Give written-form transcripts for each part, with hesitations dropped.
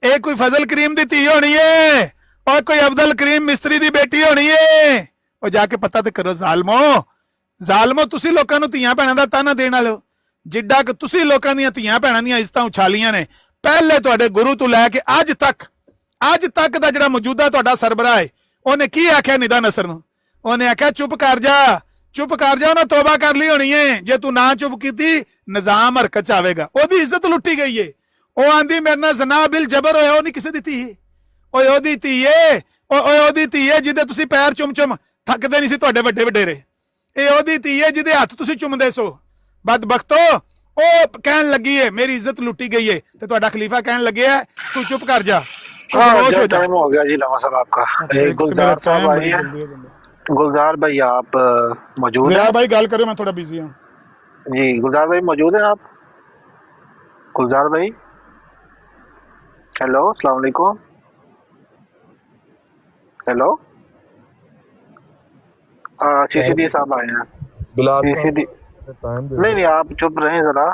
ਇਹ ਕੋਈ ਫਜ਼ਲ ਕਰੀਮ ਦੀ ਧੀ ਹੋਣੀ ਏ, ਔਰ ਕੋਈ ਅਬਦੁਲ ਕਰੀਮ ਮਿਸਤਰੀ ਦੀ ਬੇਟੀ ਹੋਣੀ ਏ। ਉਹ ਜਾ ਕੇ ਪਤਾ ਤੇ ਕਰੋ ਜ਼ਾਲਮੋ। ਜ਼ਾਲਮੋ, ਤੁਸੀਂ ਲੋਕਾਂ ਨੂੰ ਧੀਆਂ ਭੈਣਾਂ ਦਾ ਤਾਨਾ ਦੇਣ ਵਾਲੇ ਹੋ। ਜਿੱਡਾ ਕਿ ਤੁਸੀਂ ਲੋਕਾਂ ਦੀਆਂ ਧੀਆਂ ਭੈਣਾਂ ਦੀਆਂ ਇੱਜ਼ਤਾਂ ਉਛਾਲੀਆਂ ਨੇ, ਪਹਿਲੇ ਤੁਹਾਡੇ ਗੁਰੂ ਤੋਂ ਲੈ ਕੇ ਅੱਜ ਤੱਕ ਦਾ ਜਿਹੜਾ ਮੌਜੂਦਾ ਤੁਹਾਡਾ ਸਰਬਰਾਹ ਹੈ, ਉਹਨੇ ਕੀ ਆਖਿਆ ਨਿਦਾ ਨਸਰ ਨੂੰ? ਉਹਨੇ ਆਖਿਆ ਚੁੱਪ ਕਰ ਜਾ, ਚੁੱਪ ਕਰ ਜਾ, ਉਹਨੇ ਤੋਬਾ ਕਰ ਲਈ ਹੋਣੀ ਏ। ਜੇ ਤੂੰ ਨਾ ਚੁੱਪ ਕੀਤੀ ਨਿਜ਼ਾਮ ਹਰਕਤ ਚ ਆਵੇਗਾ। ਉਹਦੀ ਇੱਜ਼ਤ ਲੁੱਟੀ ਗਈ ਏ। ਉਹ ਆਂਦੀ ਮੇਰੇ ਨਾਲ ਜ਼ਨਾ ਬਿਲ ਜਬਰ ਹੋਇਆ। ਉਹ ਨਹੀਂ ਕਿਸੇ ਦੀ ਧੀ। ਓਏ ਉਹਦੀ ਧੀ ਏ, ਓਏ ਉਹਦੀ ਧੀ ਏ ਜਿਹਦੇ ਤੁਸੀਂ ਪੈਰ ਚੁੰਮ ਥੱਕਦੇ ਨਹੀਂ ਸੀ ਤੁਹਾਡੇ ਵੱਡੇ ਵਡੇਰੇ। ਇਹ ਉਹਦੀ ਧੀ ਏ ਜਿਹਦੇ ਹੱਥ ਤੁਸੀਂ ਚੁੰਮਦੇ ਸੋ। ਬਦਬਖਤੋ, ਉਹ ਕਹਿਣ ਲੱਗੀ ਏ ਮੇਰੀ ਇੱਜ਼ਤ ਲੁੱਟੀ ਗਈ ਏ, ਤੇ ਤੁਹਾਡਾ ਖਲੀਫਾ ਕਹਿਣ ਲੱਗਿਆ तू चुप कर जा। हाँ टाइम हो गया जी लमा साहब आपका। गुलजार साहब आए हैं। गुलजार भाई आप मौजूद हैं? भाई गल करो, मैं थोड़ा बिजी हूँ जी। गुलजार भाई मौजूद हैं आप? गुलजार भाई हेलो, अस्सलाम वालेकुम। हेलो, सीसीडी साहब आए हैं। सीसीडी नहीं आप चुप रहें जरा।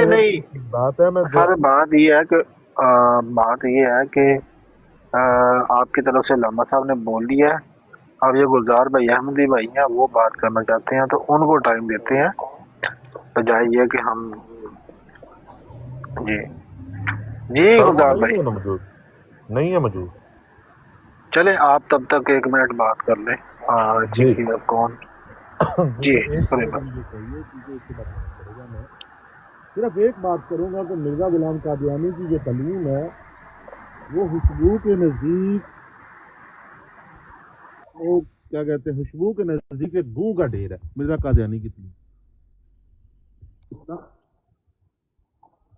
नहीं बात है, मैं सर बात ये है कि आपकी तरफ से लामा साहब ने बोल दिया है। अब ये गुलजार भाई अहमदी भाई हैं, वो बात करना चाहते हैं तो उनको टाइम देते हैं, बजाय ये कि हम जी गुलजार भाई नहीं है मौजूद। चले आप तब तक 1 मिनट बात कर लें। जी कौन जी सिर्फ एक बात करूंगा कि मिर्जा गुलाम कादियानी की जो तलीम है वो खुशबू के नज़दीक, वो क्या कहते हैं, खुशबू के नज़दीक एक गूं का ढेर है मिर्जा कादियानी की तलीम।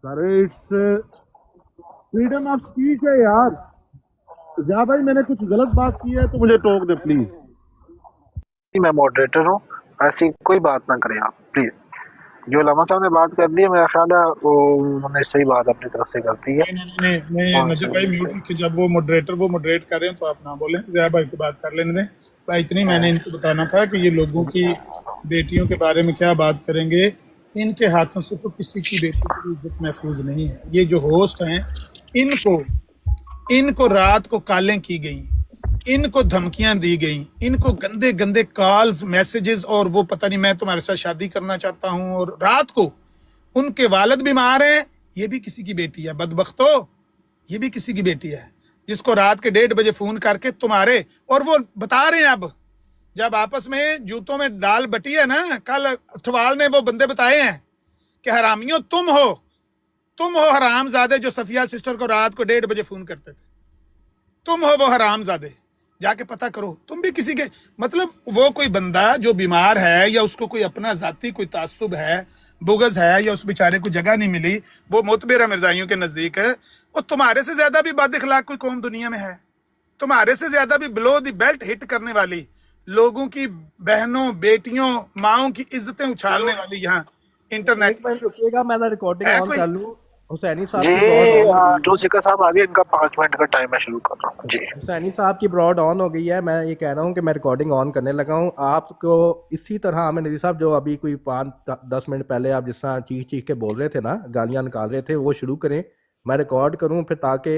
Sir it's freedom of speech है यार। जा भाई मैंने कुछ गलत बात की है तो मुझे टोक दे प्लीज। मैं मॉडरेटर हूँ, ऐसी कोई बात ना करें आप प्लीज। जो लामा साहब ने बात कर दी है, मेरा ख्याल है उन्होंने सही बात अपनी तरफ से कर दी है। नहीं नजर भाई म्यूट रखिए। जब वो मॉडरेट कर रहे हैं तो आप ना बोलें। ज़िया भाई को बात कर लेने दें भाई। इतनी मैंने इनको बताना था कि ये लोगों की बेटियों के बारे में क्या बात करेंगे। इनके हाथों से तो किसी की बेटी की इज्जत महफूज नहीं है। ये जो होस्ट हैं, इनको रात को कॉलें की गई, इनको धमकियां दी गई, इनको गंदे गंदे कॉल्स मैसेजेस, और वो पता नहीं मैं तुम्हारे साथ शादी करना चाहता हूं, और रात को उनके वालिद बीमार हैं। ये भी किसी की बेटी है बदबख्तो, ये भी किसी की बेटी है जिसको रात के 1:30 बजे फोन करके तुम्हारे, और वो बता रहे हैं अब जब आपस में जूतों में दाल बटी है ना, कल अठवाल ने वो बंदे बताए हैं कि हरामियों तुम हो हरामजादे जो सफिया सिस्टर को रात को 1:30 बजे फोन करते थे। तुम हो वो हरामजादे, जाके पता करो। तुम भी किसी के, मतलब वो कोई बंदा जो बीमार है या उसको कोई अपना जाती कोई तासुब है, बुगज है, या उस बेचारे को जगह नहीं मिली, वो मुतबेरा मिर्जाइयों के नजदीक है, वो तुम्हारे से ज्यादा भी बद इखलाक कोई कौम दुनिया में है? तुम्हारे से ज्यादा भी बिलो द बेल्ट हिट करने वाली, लोगों की बहनों बेटियों माओं की इज्जतें उछालने वाली यहाँ इंटरनेट। रुकिएगा, मैं रिकॉर्डिंग ऑन कर लूं। हुसैनी साहब जी जो सिक्का साहब आगे, इनका 5 मिनट का टाइम है, शुरू कर रहा हूँ जी। हुसैनी साहब की ब्रॉड ऑन हो गई है। मैं ये कह रहा हूँ कि मैं रिकॉर्डिंग ऑन करने लगा हूँ। आपको इसी तरह हमें नज़ीर साहब जो अभी कोई 5-10 मिनट पहले आप जिस तरह चीख के बोल रहे थे ना, गालियाँ निकाल रहे थे, वो शुरू करें, मैं रिकॉर्ड करूँ फिर, ताकि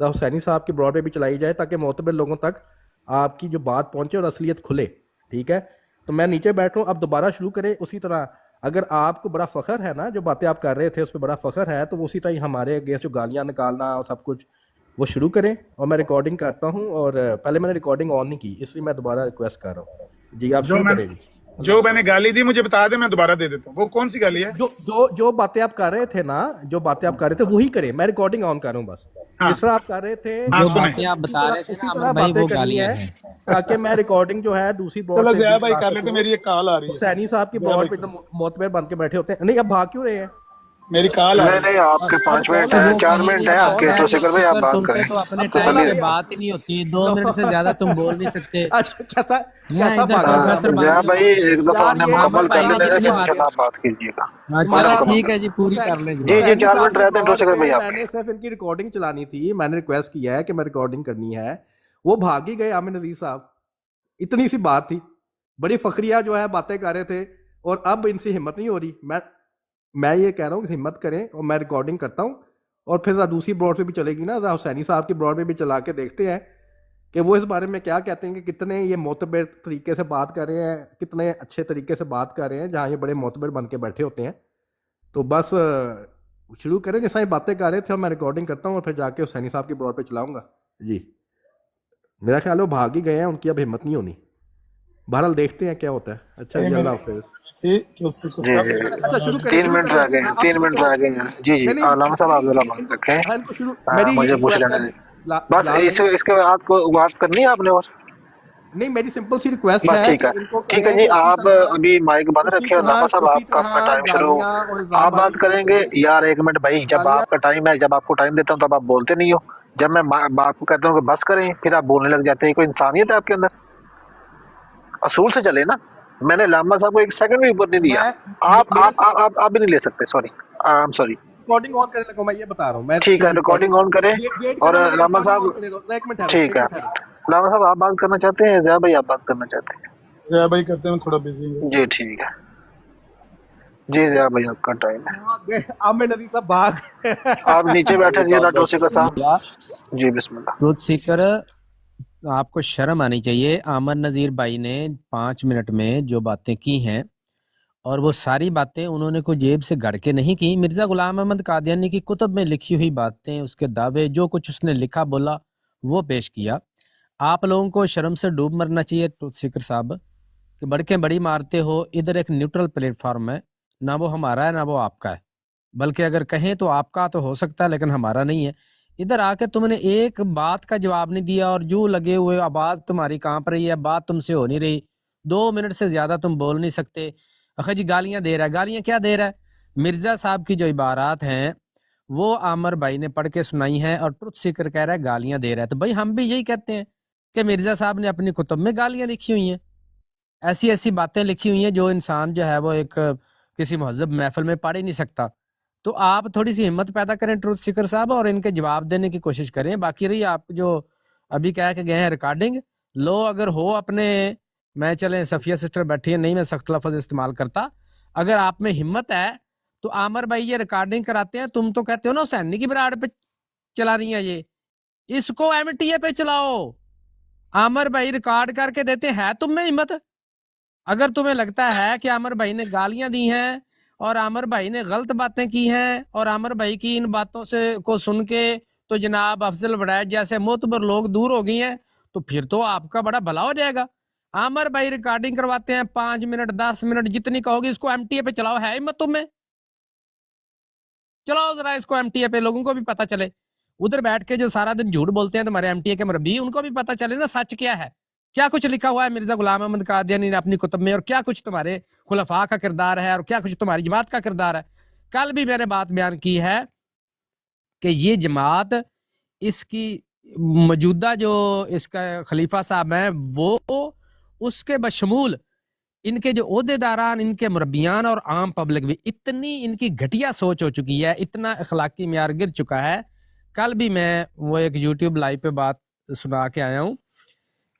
हुसैनी साहब की ब्रॉड पे भी चलाई जाए, ताकि मोतबर लोगों तक आपकी जो बात पहुँचे और असलियत खुले। ठीक है, तो मैं नीचे बैठ रहा हूँ, अब दोबारा शुरू करें उसी तरह। अगर आपको बड़ा फ़ख्र है ना, जो बातें आप कर रहे थे उस पर बड़ा फ़ख्र है, तो वो उसी तरह हमारे अगेंस्ट जो गालियाँ निकालना और सब कुछ वो शुरू करें। और मैं रिकॉर्डिंग करता हूँ, और पहले मैंने रिकॉर्डिंग ऑन नहीं की, इसलिए मैं दोबारा रिक्वेस्ट कर रहा हूँ। जी आप शुरू करें। जो मैंने गाली दी मुझे बता दे, मैं दोबारा दे देता हूँ। वो कौन सी गाली है? जो बातें आप कर रहे थे ना, जो बातें आप कर रहे थे वही करें। मैं रिकॉर्डिंग ऑन कर रहा हूँ बस। जिस तरह आप कर रहे थे, जो बातें आप बता रहे थे, उसी तरह बातें करनी है, ताकि मैं रिकॉर्डिंग जो है दूसरी ब्रॉड पे भाई कर लेते। मेरी एक कॉल आ रही है। हुसैनी साहब की ब्रॉड पे मोतबर बन के बैठे होते हैं। नहीं, अब भाग क्यों रहे हैं? मेरी कॉल आ रही है। नहीं आपके 5 मिनट है, 4 मिनट है आपके, तो सिक्का भाई आप बात करें। तो अपने टाइम पे बात ही नहीं होती, 2 मिनट से ज्यादा तुम बोल नहीं सकते। अच्छा कैसा भाई एक दफा हमने मुकम्मल कर लेना, आप बात कीजिएगा। चलो ठीक है जी, पूरी कर ले जी 4 मिनट रहते हैं, तो सिक्का भाई आप। मैंने सिर्फ इनकी रिकॉर्डिंग चलानी थी, मैंने रिक्वेस्ट किया है कि मैं रिकॉर्डिंग करनी है, वो भाग ही गए आमिर नज़ीर साहब। इतनी सी बात थी, बड़ी फखरिया जो है बातें कर रहे थे, और अब इनसे हिम्मत नहीं हो रही। मैं ये कह रहा हूँ कि हिम्मत करें, और मैं रिकॉर्डिंग करता हूँ, और फिर दूसरी ब्रॉड पे भी चलेगी ना, हुसैनी साहब की ब्रॉड पे भी चला के देखते हैं कि वो इस बारे में क्या कहते हैं कि कितने ये मोतबर तरीके से बात कर रहे हैं, कितने अच्छे तरीके से बात कर रहे हैं, जहाँ ये बड़े मोतबर बन के बैठे होते हैं। तो बस शुरू करें, जैसा ये बातें कर रहे थे और मैं रिकॉर्डिंग करता हूँ और फिर जाके हुसैनी साहब की ब्रॉड पे चलाऊँगा जी। मेरा ख्याल है वो भाग ही गए हैं, उनकी अब हिम्मत नहीं होनी। बहरहाल देखते हैं क्या होता है। अच्छा जी, अल्लाह हाफिज़। थे कि उससे जी जी अच्छा शुरू करें, 3 शुरू मिनट करें। रह गए हैं, 3 मिनट रह गए हैं। जी जी नहीं नहीं अलामा साहब आप जरा बात इनको, रखें। हाँ इनको शुरू, मेरी ये मुझे पूछ रिक्वेस्ट लेने है दें बस, बिलाल इसके बाद को बात करनी है आपने और नहीं, मेरी सिंपल सी रिक्वेस्ट बस है ठीक कि है। इनको ठीक है कहें जी, कि आप अभी माइक बंद रखिए। अलामा साहब उसी आपका तरह टाइम शुरू, गालियां और इल्जाम आप बात करेंगे यार। 1 मिनट भाई, जब गालियां आपका टाइम है, जब आपको टाइम देता हूँ तब आप बोलते नहीं हो। जब मैं बात को कहता हूँ कि बस करें, फिर आप बोलने लग जाते हैं। कोई इंसानियत है आपके अंदर? असूल से चले ना। मैंने लामा साहब को 1 सेकंड भी ऊपर नहीं दिया। मेरी आप भी नहीं ले सकते। Sorry, I am sorry. Recording on करने लगा, मैं ये बता रहा हूँ। मैं ठीक है, रिकॉर्डिंग ऑन करें। वेट और करना, मुझे लामा रिकॉर्डिंग ऑन साहब, करने दो। एक मिनट ठहरो, ठीक एक है, मिनट ठहरो। लामा साहब आप बात करना चाहते हैं? जया भाई आप बात करना चाहते हैं? जया भाई करते हैं, थोड़ा बिजी है। जी ठीक है जी, जया भाई आपका टाइम है। भाग गए, आमिर नदी साहब भाग गए। आप नीचे बैठे रहिए डॉक्टर सिकर साहब। या जी बिस्मिल्लाह। ट्रुथ सीकर, आपको शर्म आनी चाहिए। आमर नज़ीर भाई ने 5 मिनट में जो बातें की हैं, और वो सारी बातें उन्होंने कोई जेब से गढ़ के नहीं की। मिर्ज़ा गुलाम अहमद कादियानी की कुतुब में लिखी हुई बातें, उसके दावे, जो कुछ उसने लिखा बोला वो पेश किया। आप लोगों को शर्म से डूब मरना चाहिए ट्रुथ सीकर साहब, कि बड़के बड़ी मारते हो। इधर एक न्यूट्रल प्लेटफॉर्म है, ना वो हमारा है ना वो आपका है, बल्कि अगर कहें तो आपका तो हो सकता है लेकिन हमारा नहीं है। इधर आके तुमने एक बात का जवाब नहीं दिया और जो लगे हुए आवाज तुम्हारी कांप रही है, बात तुमसे हो नहीं रही। 2 मिनट से ज्यादा तुम बोल नहीं सकते। अखा जी गालियां दे रहा है। गालियां क्या दे रहा है? मिर्जा साहब की जो इबारात हैं वो आमर भाई ने पढ़ के सुनाई है और ट्रुथ सीकर कह रहा है गालियां दे रहा है। तो भाई हम भी यही कहते हैं कि मिर्जा साहब ने अपनी कुतुब में गालियां लिखी हुई हैं, ऐसी ऐसी बातें लिखी हुई हैं जो इंसान जो है वो एक किसी महजब महफिल में पढ़ ही नहीं सकता। तो आप थोड़ी सी हिम्मत पैदा करें ट्रुथ सीकर साहब, और इनके जवाब देने की कोशिश करें। बाकी रही आप जो अभी कह के गए हैं रिकॉर्डिंग, लो अगर हो अपने, मैं चले सफिया सिस्टर बैठी है, नहीं मैं सख्त लफ्ज इस्तेमाल करता, अगर आप में हिम्मत है तो आमर भाई ये रिकॉर्डिंग कराते हैं। तुम तो कहते हो ना हुसैनी की बराड़ पे चला रही है, ये इसको एमटीए पे चलाओ। आमर भाई रिकॉर्ड करके देते हैं, तुम में हिम्मत? अगर तुम्हें लगता है कि आमर भाई ने गालियां दी हैं और आमर भाई ने गलत बातें की हैं और आमर भाई की इन बातों से को सुन के तो जनाब अफजल वड़ैच जैसे मोतबर लोग दूर हो गई हैं, तो फिर तो आपका बड़ा भला हो जाएगा। आमर भाई रिकॉर्डिंग करवाते हैं 5 मिनट 10 मिनट जितनी कहोगे, इसको एमटीए पे चलाओ। है हिम्मत तुम्हें? चलाओ जरा इसको एमटीए पे, लोगों को भी पता चले। उधर बैठ के जो सारा दिन झूठ बोलते हैं तुम्हारे एमटीए के मुरब्बी, उनको भी पता चले ना सच क्या है, क्या कुछ लिखा हुआ है मिर्जा गुलाम अहमद कादियानी ने अपनी कुतुब में, और क्या कुछ तुम्हारे खुलफा का किरदार है और क्या कुछ तुम्हारी जमात का किरदार है। कल भी मैंने बात बयान की है कि ये जमात, इसकी मौजूदा जो इसका खलीफा साहब है वो, उसके बशमूल इनके जो ओहदेदारान, इनके मुरब्बियान और आम पब्लिक भी इतनी इनकी घटिया सोच हो चुकी है, इतना अखलाकी मियार गिर चुका है। कल भी मैं वो एक यूट्यूब लाइव पे बात सुना के आया हूँ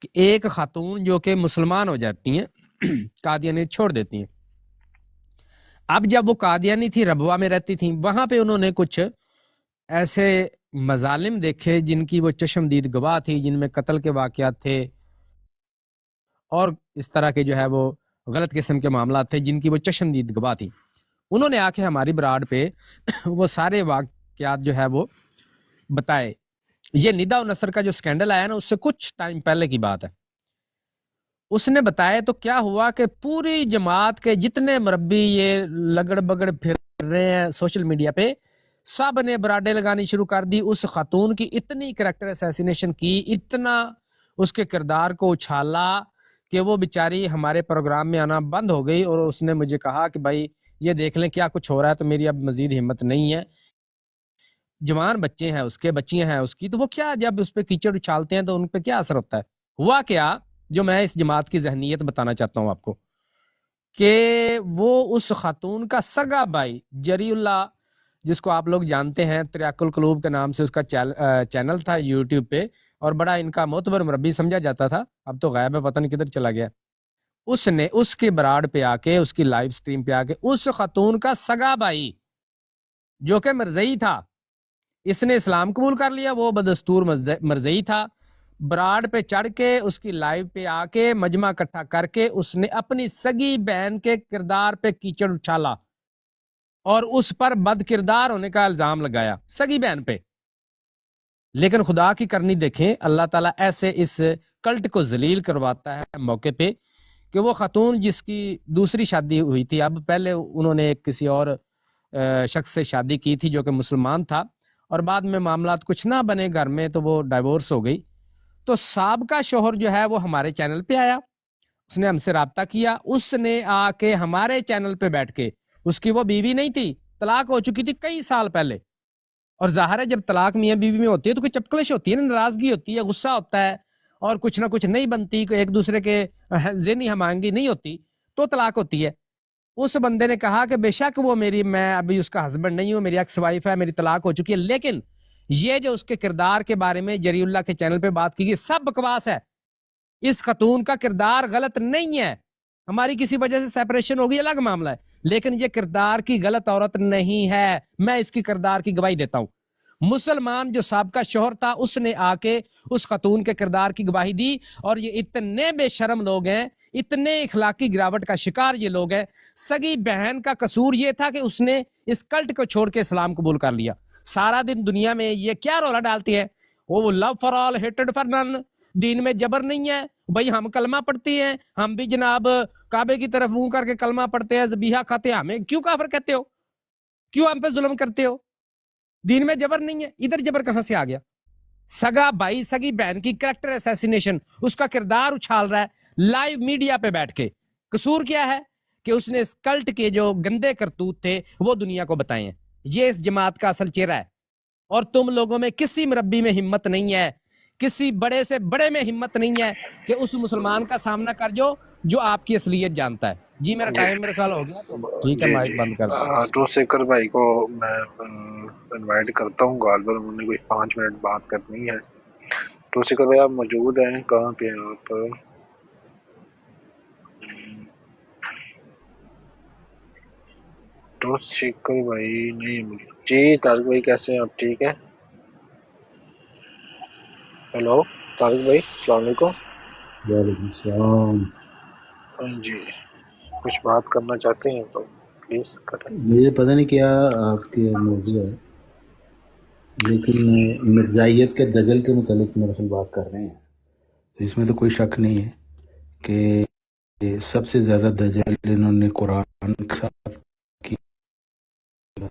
कि एक खातून जो कि मुसलमान हो जाती हैं, कादियानी छोड़ देती हैं। अब जब वो कादियानी थी, रबवा में रहती थी, वहां पे उन्होंने कुछ ऐसे मजालिम देखे जिनकी वो चश्मदीद गवाह थी, जिनमें कत्ल के वाकयात थे और इस तरह के जो है वो गलत किस्म के मामला थे जिनकी वो चश्मदीद गवाह थी। उन्होंने आके हमारी बराड़ पे वो सारे वाकयात जो है वो बताए। ये निदा और नसर का जो स्कैंडल आया ना, उससे कुछ टाइम पहले की बात है। उसने बताया तो क्या हुआ कि पूरी जमात के जितने मुरब्बी ये लगड़ बगड़ फिर रहे हैं सोशल मीडिया पे, सब ने बराडे लगानी शुरू कर दी। उस खातून की इतनी करैक्टर असैसिनेशन की, इतना उसके किरदार को उछाला कि वो बेचारी हमारे प्रोग्राम में आना बंद हो गई। और उसने मुझे कहा कि भाई ये देख लें क्या कुछ हो रहा है, तो मेरी अब मजीद हिम्मत नहीं है। जवान बच्चे हैं उसके, बच्चियां हैं उसकी, तो वो क्या जब उस पर कीचड़ उछालते हैं तो उन पर क्या असर होता है। हुआ क्या, जो मैं इस जमात की जहनीत बताना चाहता हूँ आपको, कि वो उस खातून का सगा भाई जरीउल्ला, जिसको आप लोग जानते हैं, त्रियाकुल कलूब के नाम से उसका चैनल था यूट्यूब पे, और बड़ा इनका मोतबर मुरब्बी समझा जाता था, अब तो गायब है, पता नहीं किधर चला गया। उसने उसकी बराड़ पे आके, उसकी लाइव स्ट्रीम पे आके, उस खातून का सगा भाई जो कि मरजई था, इसने इस्लाम कबूल कर लिया, वो बदस्तूर मरज़ई था। ब्राड पे चढ़ के उसकी लाइव पे आके मजमा इकट्ठा करके उसने अपनी सगी बहन के किरदार पे कीचड़ उछाला और उस पर बद किरदार होने का इल्जाम लगाया सगी बहन पे। लेकिन खुदा की करनी देखें, अल्लाह ताला ऐसे इस कल्ट को जलील करवाता है मौके पे कि वो खातून जिसकी दूसरी शादी हुई थी, अब पहले उन्होंने किसी और शख्स से शादी की थी जो कि मुसलमान था, और बाद में मामलात कुछ ना बने घर में तो वो डाइवोर्स हो गई। तो साबका शोहर जो है वो हमारे चैनल पे आया, उसने हमसे रब्ता किया, उसने आके हमारे चैनल पे बैठ के, उसकी वो बीवी नहीं थी, तलाक हो चुकी थी कई साल पहले। और जाहिर है जब तलाक मियाँ बीवी में होती है तो कोई चपकलिश होती है ना, नाराजगी होती है, गुस्सा होता है और कुछ ना कुछ नहीं बनती, एक दूसरे के ज़हनी हमआहंगी नहीं होती तो तलाक होती है। उस बंदे ने कहा कि बेशक वो मेरी, मैं अभी उसका हस्बैंड नहीं हूँ, मेरी एक्स वाइफ है, मेरी तलाक हो चुकी है, लेकिन ये जो उसके किरदार के बारे में जरीउल्लाह के चैनल पे बात की गई सब बकवास है। इस खतून का किरदार गलत नहीं है, हमारी किसी वजह से सेपरेशन होगी अलग मामला है, लेकिन ये किरदार की गलत औरत नहीं है। मैं इसकी किरदार की गवाही देता हूं। मुसलमान जो साबका शोहर था उसने आके उस खतून के किरदार की गवाही दी, और ये इतने बेशरम लोग हैं, इतने इखलाकी गिरावट का शिकार ये लोग हैं। सगी बहन का कसूर ये था कि उसने इस कल्ट को छोड़ के इस्लाम कबूल कर लिया। सारा दिन दुनिया में ये क्या रौला डालती है, वो love for all hated for none, दीन में जबर नहीं है भाई, हम कलमा पढ़ते हैं, हम भी जनाब काबे की तरफ मुंह करके कलमा पढ़ते हैं, ज़बीहा खाते हैं, हमें क्यों काफिर कहते हो, क्यों हम पे जुल्म करते हो, दीन में जबर नहीं है। इधर जबर कहां से आ गया? सगा भाई सगी बहन की कैरेक्टर असैसिनेशन, उसका किरदार उछाल रहा है लाइव मीडिया पे बैठ के। कसूर क्या है कि उसने इस कल्ट के जो गंदे करतूत थे वो दुनिया को बताए हैं। ये इस जमात का असल चेहरा है, और तुम लोगों में किसी मुरब्बी में हिम्मत नहीं है, किसी बड़े से बड़े में हिम्मत नहीं है कि उस मुसलमान का सामना कर जो आपकी असलियत जानता है। जी मेरा टाइम मेरे ख्याल हो गया, तो ठीक है, जी माइक जी बंद कर दो। तो शेखर भाई को मैं इनवाइट करता हूँ, गालबर उन्होंने कोई 5 मिनट बात करनी है। तो शेखर भाई आप मौजूद हैं, कहाँ पे हैं आप? तो शेखर भाई नहीं मिले जी। तारिक भाई कैसे हैं आप, ठीक है? हेलो तारिक भाई, अस्सलाम वालेकुम। वालेकुम सलाम। जी, कुछ बात करना चाहते हैं तो प्लीज करें। मुझे पता नहीं क्या आपके मौजू है, लेकिन मिर्ज़ाइयत के दजल के मुतालिक मेरे ख्याल बात कर रहे हैं, तो इसमें तो कोई शक नहीं है कि सबसे ज़्यादा दजल इन्होंने कुरान के साथ किया,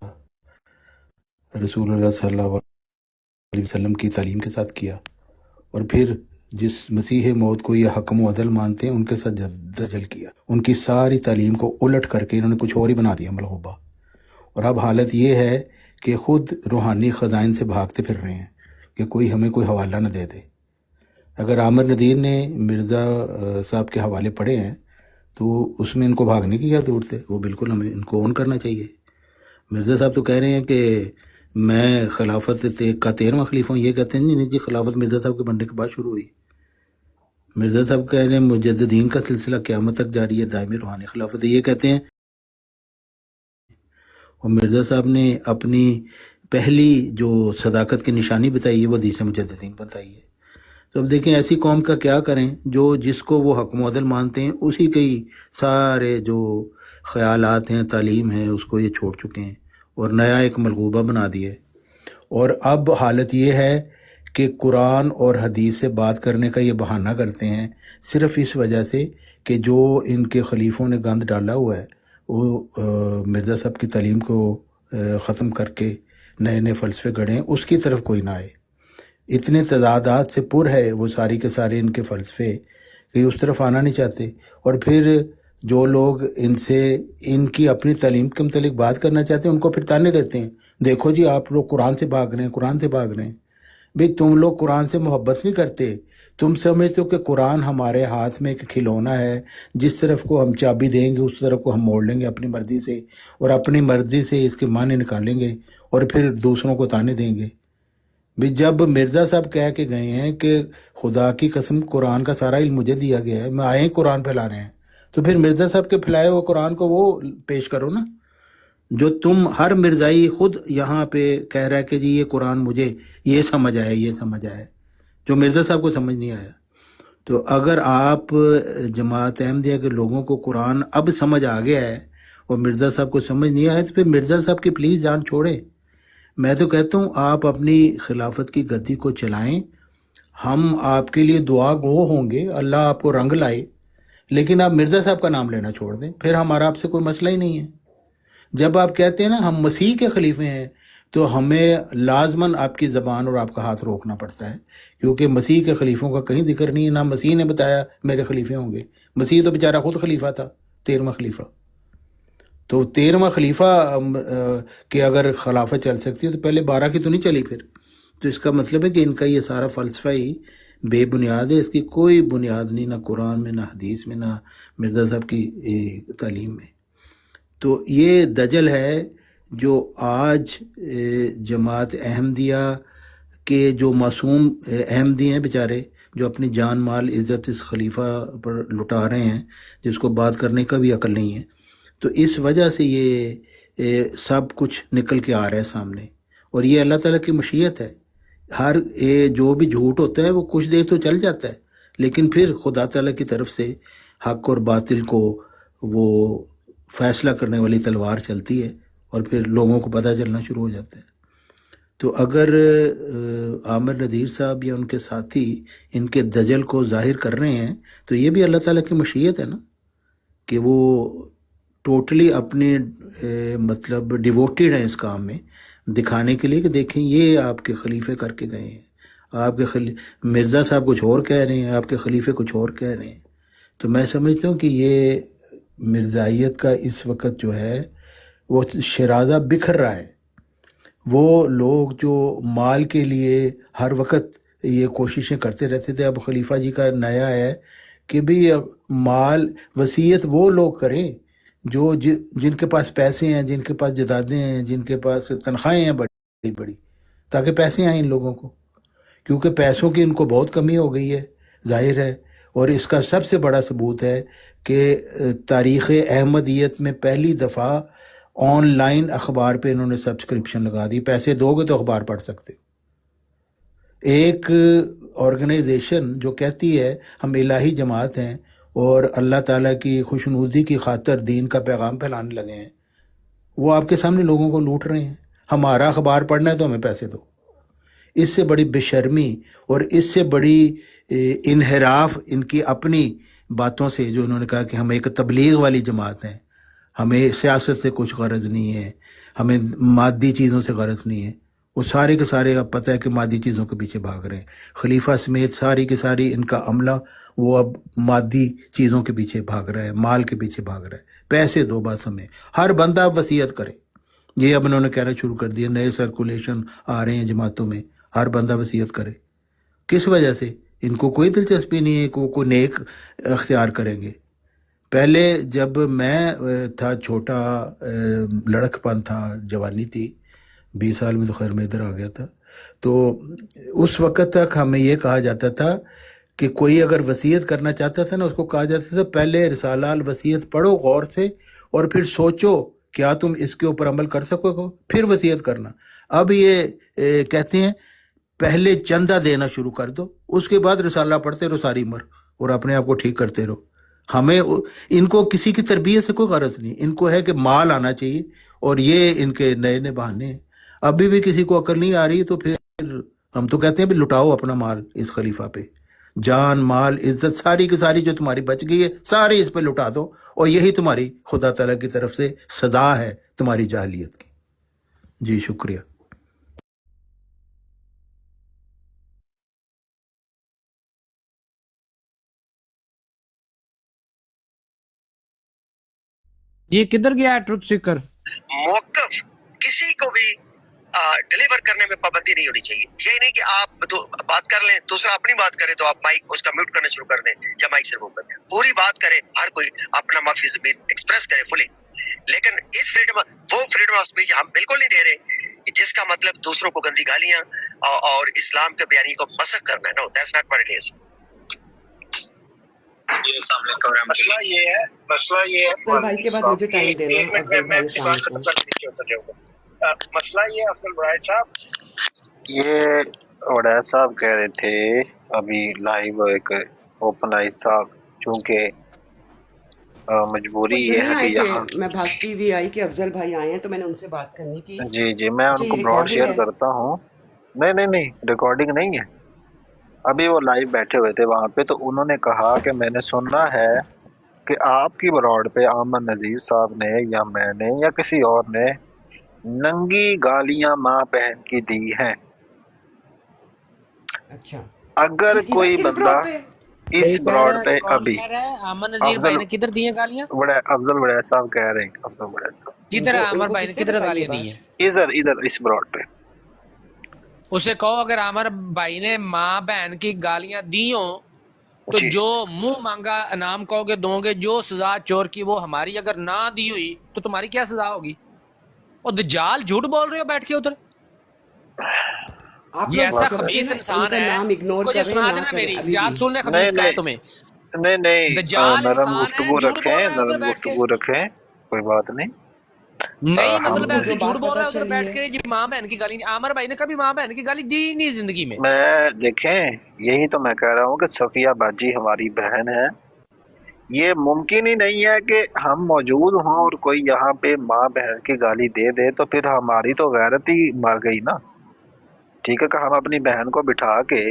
रसूलुल्लाह सल्लल्लाहु अलैहि वसल्लम की तालीम के साथ किया, और फिर जिस मसीह मौत को ये हकम अदल मानते हैं उनके साथ दजल किया। उनकी सारी तालीम को उलट करके इन्होंने कुछ और ही बना दिया मलगूबा। और अब हालत ये है कि ख़ुद रूहानी ख़ज़ाइन से भागते फिर रहे हैं कि कोई हमें कोई हवाला न दे दे। अगर आमिर नदीर ने मिर्ज़ा साहब के हवाले पढ़े हैं तो उसमें इनको भागने की क्या ज़रूरत है? वो बिल्कुल हमें इनको ऑन करना चाहिए। मिर्ज़ा साहब तो कह रहे हैं कि मैं खिलाफत का 13वां खलीफा हूँ, ये कहते हैं नहीं जी, खिलाफत मिर्ज़ा साहब के बनने के बाद शुरू हुई। मिर्ज़ा साहब कह रहे हैं मुजद्दिदीन का सिलसिला क़यामत तक जारी है, दायमी रूहानी खिलाफत है, ये कहते हैं। और मिर्ज़ा साहब ने अपनी पहली जो सदाकत की निशानी बताई है वो हदीस मुजद्दिदीन बताई है। तो अब देखें ऐसी कौम का क्या करें जो जिसको वो हकम अदल मानते हैं उसी के ही सारे जो ख़यालात हैं, तालीम है, उसको ये छोड़ चुके हैं और नया एक मलगूबा बना दिए। और अब हालत ये है कि कुरान और हदीस से बात करने का ये बहाना करते हैं सिर्फ़ इस वजह से कि जो इनके खलीफों ने गंद डाला हुआ है वो मिर्ज़ा साहब की तालीम को ख़त्म करके नए नए फ़लसफ़े गढ़ें, उसकी तरफ कोई ना आए। इतने तदादात से पुर है वो सारी के सारे इनके फ़लसफ़े कि उस तरफ आना नहीं चाहते। और फिर जो लोग इनसे इनकी अपनी तालीम के मुतालिक बात करना चाहते हैं उनको फिर ताने देते हैं, देखो जी आप लोग कुरान से भाग रहे हैं, कुरान से भाग रहे हैं। भाई तुम लोग कुरान से मोहब्बत नहीं करते, तुम समझते हो कि कुरान हमारे हाथ में एक खिलौना है, जिस तरफ को हम चाबी देंगे उस तरफ को हम मोड़ लेंगे अपनी मर्ज़ी से, और अपनी मर्ज़ी से इसके माने निकालेंगे और फिर दूसरों को ताने देंगे। भाई जब मिर्ज़ा साहब कह के गए हैं कि खुदा की कसम कुरान का सारा इल्म मुझे दिया गया है, मैं आए कुरान फैलाने हैं, तो फिर मिर्ज़ा साहब के फैलाए हुए कुरान को वो पेश करो ना। जो तुम हर मिर्ज़ाई खुद यहाँ पे कह रहा है कि जी ये कुरान मुझे ये समझ आया, ये समझ आया, जो मिर्ज़ा साहब को समझ नहीं आया। तो अगर आप जमात अहमदिया के लोगों को कुरान अब समझ आ गया है और मिर्ज़ा साहब को समझ नहीं आया, तो फिर मिर्ज़ा साहब की प्लीज़ जान छोड़ें। मैं तो कहता हूँ आप अपनी खिलाफत की गद्दी को चलाएं, हम आपके लिए दुआ गो होंगे, अल्लाह आपको रंग लाए, लेकिन आप मिर्ज़ा साहब का नाम लेना छोड़ दें, फिर हमारा आपसे कोई मसला ही नहीं है। जब आप कहते हैं ना हम मसीह के खलीफे हैं, तो हमें लाजमन आपकी ज़बान और आपका हाथ रोकना पड़ता है, क्योंकि मसीह के खलीफों का कहीं जिक्र नहीं है, ना मसीह ने बताया मेरे खलीफे होंगे। मसीह तो बेचारा खुद खलीफा था, 13वां खलीफा। तो 13वां खलीफा के अगर खिलाफत चल सकती है तो पहले 12 की तो नहीं चली फिर। तो इसका मतलब है कि इनका ये सारा फ़लसफ़ा ही बेबुनियाद है, इसकी कोई बुनियाद नहीं, ना कुरान में, ना हदीस में, ना मिर्ज़ा साहब की तालीम में। तो ये दजल है जो आज जमात अहमदिया के जो मासूम अहमदी हैं बेचारे, जो अपनी जान माल इज़्ज़त इस खलीफा पर लुटा रहे हैं, जिसको बात करने का भी अकल नहीं है। तो इस वजह से ये सब कुछ निकल के आ रहा है सामने, और ये अल्लाह ताला की मशीयत है। हर जो भी झूठ होता है वो कुछ देर तो चल जाता है, लेकिन फिर खुदा ताला की तरफ से हक और बातिल को वो फैसला करने वाली तलवार चलती है, और फिर लोगों को पता चलना शुरू हो जाता है। तो अगर आमिर नदीर साहब या उनके साथी इनके दजल को जाहिर कर रहे हैं, तो ये भी अल्लाह ताला की मशीयत है ना, कि वो टोटली अपने मतलब डिवोटेड हैं इस काम में, दिखाने के लिए कि देखें ये आपके खलीफे करके गए हैं, आपके मिर्ज़ा साहब कुछ और कह रहे हैं, आपके खलीफे कुछ और कह रहे हैं। तो मैं समझता हूँ कि ये मिर्ज़ाइयत का इस वक्त जो है वो शराज़ा बिखर रहा है। वो लोग जो माल के लिए हर वक्त ये कोशिशें करते रहते थे, अब खलीफा जी का नया है कि भी माल वसीयत वो लोग करें जो जिनके पास पैसे हैं, जिनके पास जदादें हैं, जिनके पास तनख्वाहें हैं बड़ी बड़ी, ताकि पैसे आएँ इन लोगों को, क्योंकि पैसों की इनको बहुत कमी हो गई है, जाहिर है। और इसका सबसे बड़ा सबूत है कि तारीख़ अहमदियत में पहली दफ़ा ऑनलाइन अखबार पे इन्होंने सब्सक्रिप्शन लगा दी, पैसे दोगे तो अखबार पढ़ सकते हो। एक ऑर्गेनाइजेशन जो कहती है हम इलाही जमात हैं और अल्लाह ताला की खुशनुदी की खातर दीन का पैगाम फैलाने लगे हैं, वो आपके सामने लोगों को लूट रहे हैं। हमारा अखबार पढ़ना है तो हमें पैसे दो। इससे बड़ी बेशर्मी और इससे बड़ी इनहराफ इनकी अपनी बातों से, जो उन्होंने कहा कि हम एक तबलीग वाली जमात हैं, हमें सियासत से कुछ गरज नहीं है, हमें मादी चीज़ों से गरज नहीं है। वो सारे के सारे अब पता है कि मादी चीज़ों के पीछे भाग रहे हैं। खलीफा समेत सारी की सारी इनका अमला वो अब मादी चीज़ों के पीछे भाग रहा है, माल के पीछे भाग रहा है। पैसे दो बस हमें, हर बंदा अब वसीयत करे। ये अब इन्होंने कहना शुरू कर दिया, नए सर्कुलेशन आ रहे हैं जमातों में, हर बंदा वसीयत करे। किस वजह से? इनको कोई दिलचस्पी नहीं है कि कोई नेक अख्तियार करेंगे। पहले जब मैं था छोटा, लड़कपन था, जवानी थी, 20 साल में तो खैर मैं इधर आ गया था, तो उस वक़्त तक हमें ये कहा जाता था कि कोई अगर वसीयत करना चाहता था ना, उसको कहा जाता था पहले रिसाला अल वसीयत पढ़ो गौर से और फिर सोचो क्या तुम इसके ऊपर अमल कर सकोगे, फिर वसीयत करना। अब ये कहते हैं पहले चंदा देना शुरू कर दो, उसके बाद रिसाला पढ़ते रहो सारी उम्र और अपने आप को ठीक करते रहो। हमें इनको किसी की तरबियत से कोई गरज नहीं, इनको है कि माल आना चाहिए, और ये इनके नए नए बहाने हैं। अभी भी किसी को अकल नहीं आ रही तो फिर हम तो कहते हैं भी लुटाओ अपना माल इस खलीफा पे, जान माल इज्जत सारी की सारी जो तुम्हारी बच गई है सारी इस पे लुटा दो, और यही तुम्हारी खुदा ताला की तरफ से सजा है तुम्हारी जाहिलियत की। जी शुक्रिया। ये किधर गया है ट्रुथ सीकर? मौकफ किसी को भी डिलीवर करने में पाबंदी नहीं होनी चाहिए। ये नहीं कि आप तो बात कर लें, दूसरा अपनी बात करे तो आप माइक उसका म्यूट करना शुरू कर दें या माइक से रिमूव कर दें। पूरी बात करे, हर कोई अपना माफी ज़मीन एक्सप्रेस करे फुली। लेकिन इस फ्रीडम ऑफ स्पीच हम बिल्कुल नहीं दे रहे जिसका मतलब दूसरों को गंदी गालियां और इस्लाम के बयानी को मसख करना है। No, that's not what it is. मसला ये है भाई के बाद मुझे टाइम देना, अफजल भाई, अस्सलाम वालेकुम। के उतर जाऊंगा। मसला ये अफजल वड़ैच साहब, ये वड़ैच साहब कह रहे थे अभी लाइव एक ओपन आई साहब, चूंकि मजबूरी खुद ये नहीं है आए कि थे, यहाँ मैं भागती हुई आई कि अफजल भाई आए हैं तो मैंने उनसे बात करनी थी। जी मैं अच्छा, उनको ये ब्रॉड रिकॉर्डिंग शेयर है? करता हूँ। नहीं रिकॉर्डिंग नहीं है, अभी वो लाइव बैठे हुए थे वहां पे, तो उन्होंने कहा कि मैंने सुना है कि आपकी ब्रॉड पे अहमद नजीर साहब ने या मैंने या किसी और ने नंगी गालियां माँ बहन की दी हैं। अच्छा, अगर कोई इस बंदा ब्रॉड पे इस ब्रॉड पे कौन अभी कह रहा है? अमन नजीर भाई ने किधर दी हैं गालियां? अफजल वड़ैच साहब कह रहे हैं, अफजल वड़ैच साहब किधर उनको आमर उनको भाई ने किसने किधर बताई ये गालियां दी बात? हैं? इधर इस ब्रॉड पे। उसे कहो अगर आमर भाई ने माँ बहन की गालियां दी हो तो जी जो मुंह मांगा इनाम कहोगे दोगे, जो सजा चोर की वो हमारी अगर ना दी हुई तो तुम्हारी क्या सजा होगी? और दज्जाल झूठ बोल रहे हो बैठ के उधर। आप ये लोग ऐसा कब से खबीस ना इंसान उनका है, नाम इग्नोर उनको ये कर रहे हैं, सुना ना देना करें मेरी अभी जात भी। सुनने नहीं खबीस का है तुम्हें। नहीं दज्जाल नरम इंसान है, गुफ्तगू झूठ बोल रहा रखें, है उधर नरम बैठ के। गुफ्तगू रखें, कोई बात नहीं। नहीं हम मतलब उनको ऐसे जो झूठ बात बोल पता रहा है उधर चली बैठ है, के, जी माँ बहन की गाली नहीं। आमर भाई ने कभी माँ बहन की गाली दी नहीं जिंदगी में। मैं देखें, यही तो मैं कह रहा हूँ कि सफिया बाजी हमारी बहन है। ये मुमकिन ही नहीं है कि हम मौजूद हों और कोई यहाँ पे माँ बहन की गाली दे दे, तो फिर हमारी तो गैरत ही मर गई ना। ठीक है कि हम अपनी बहन को बिठा के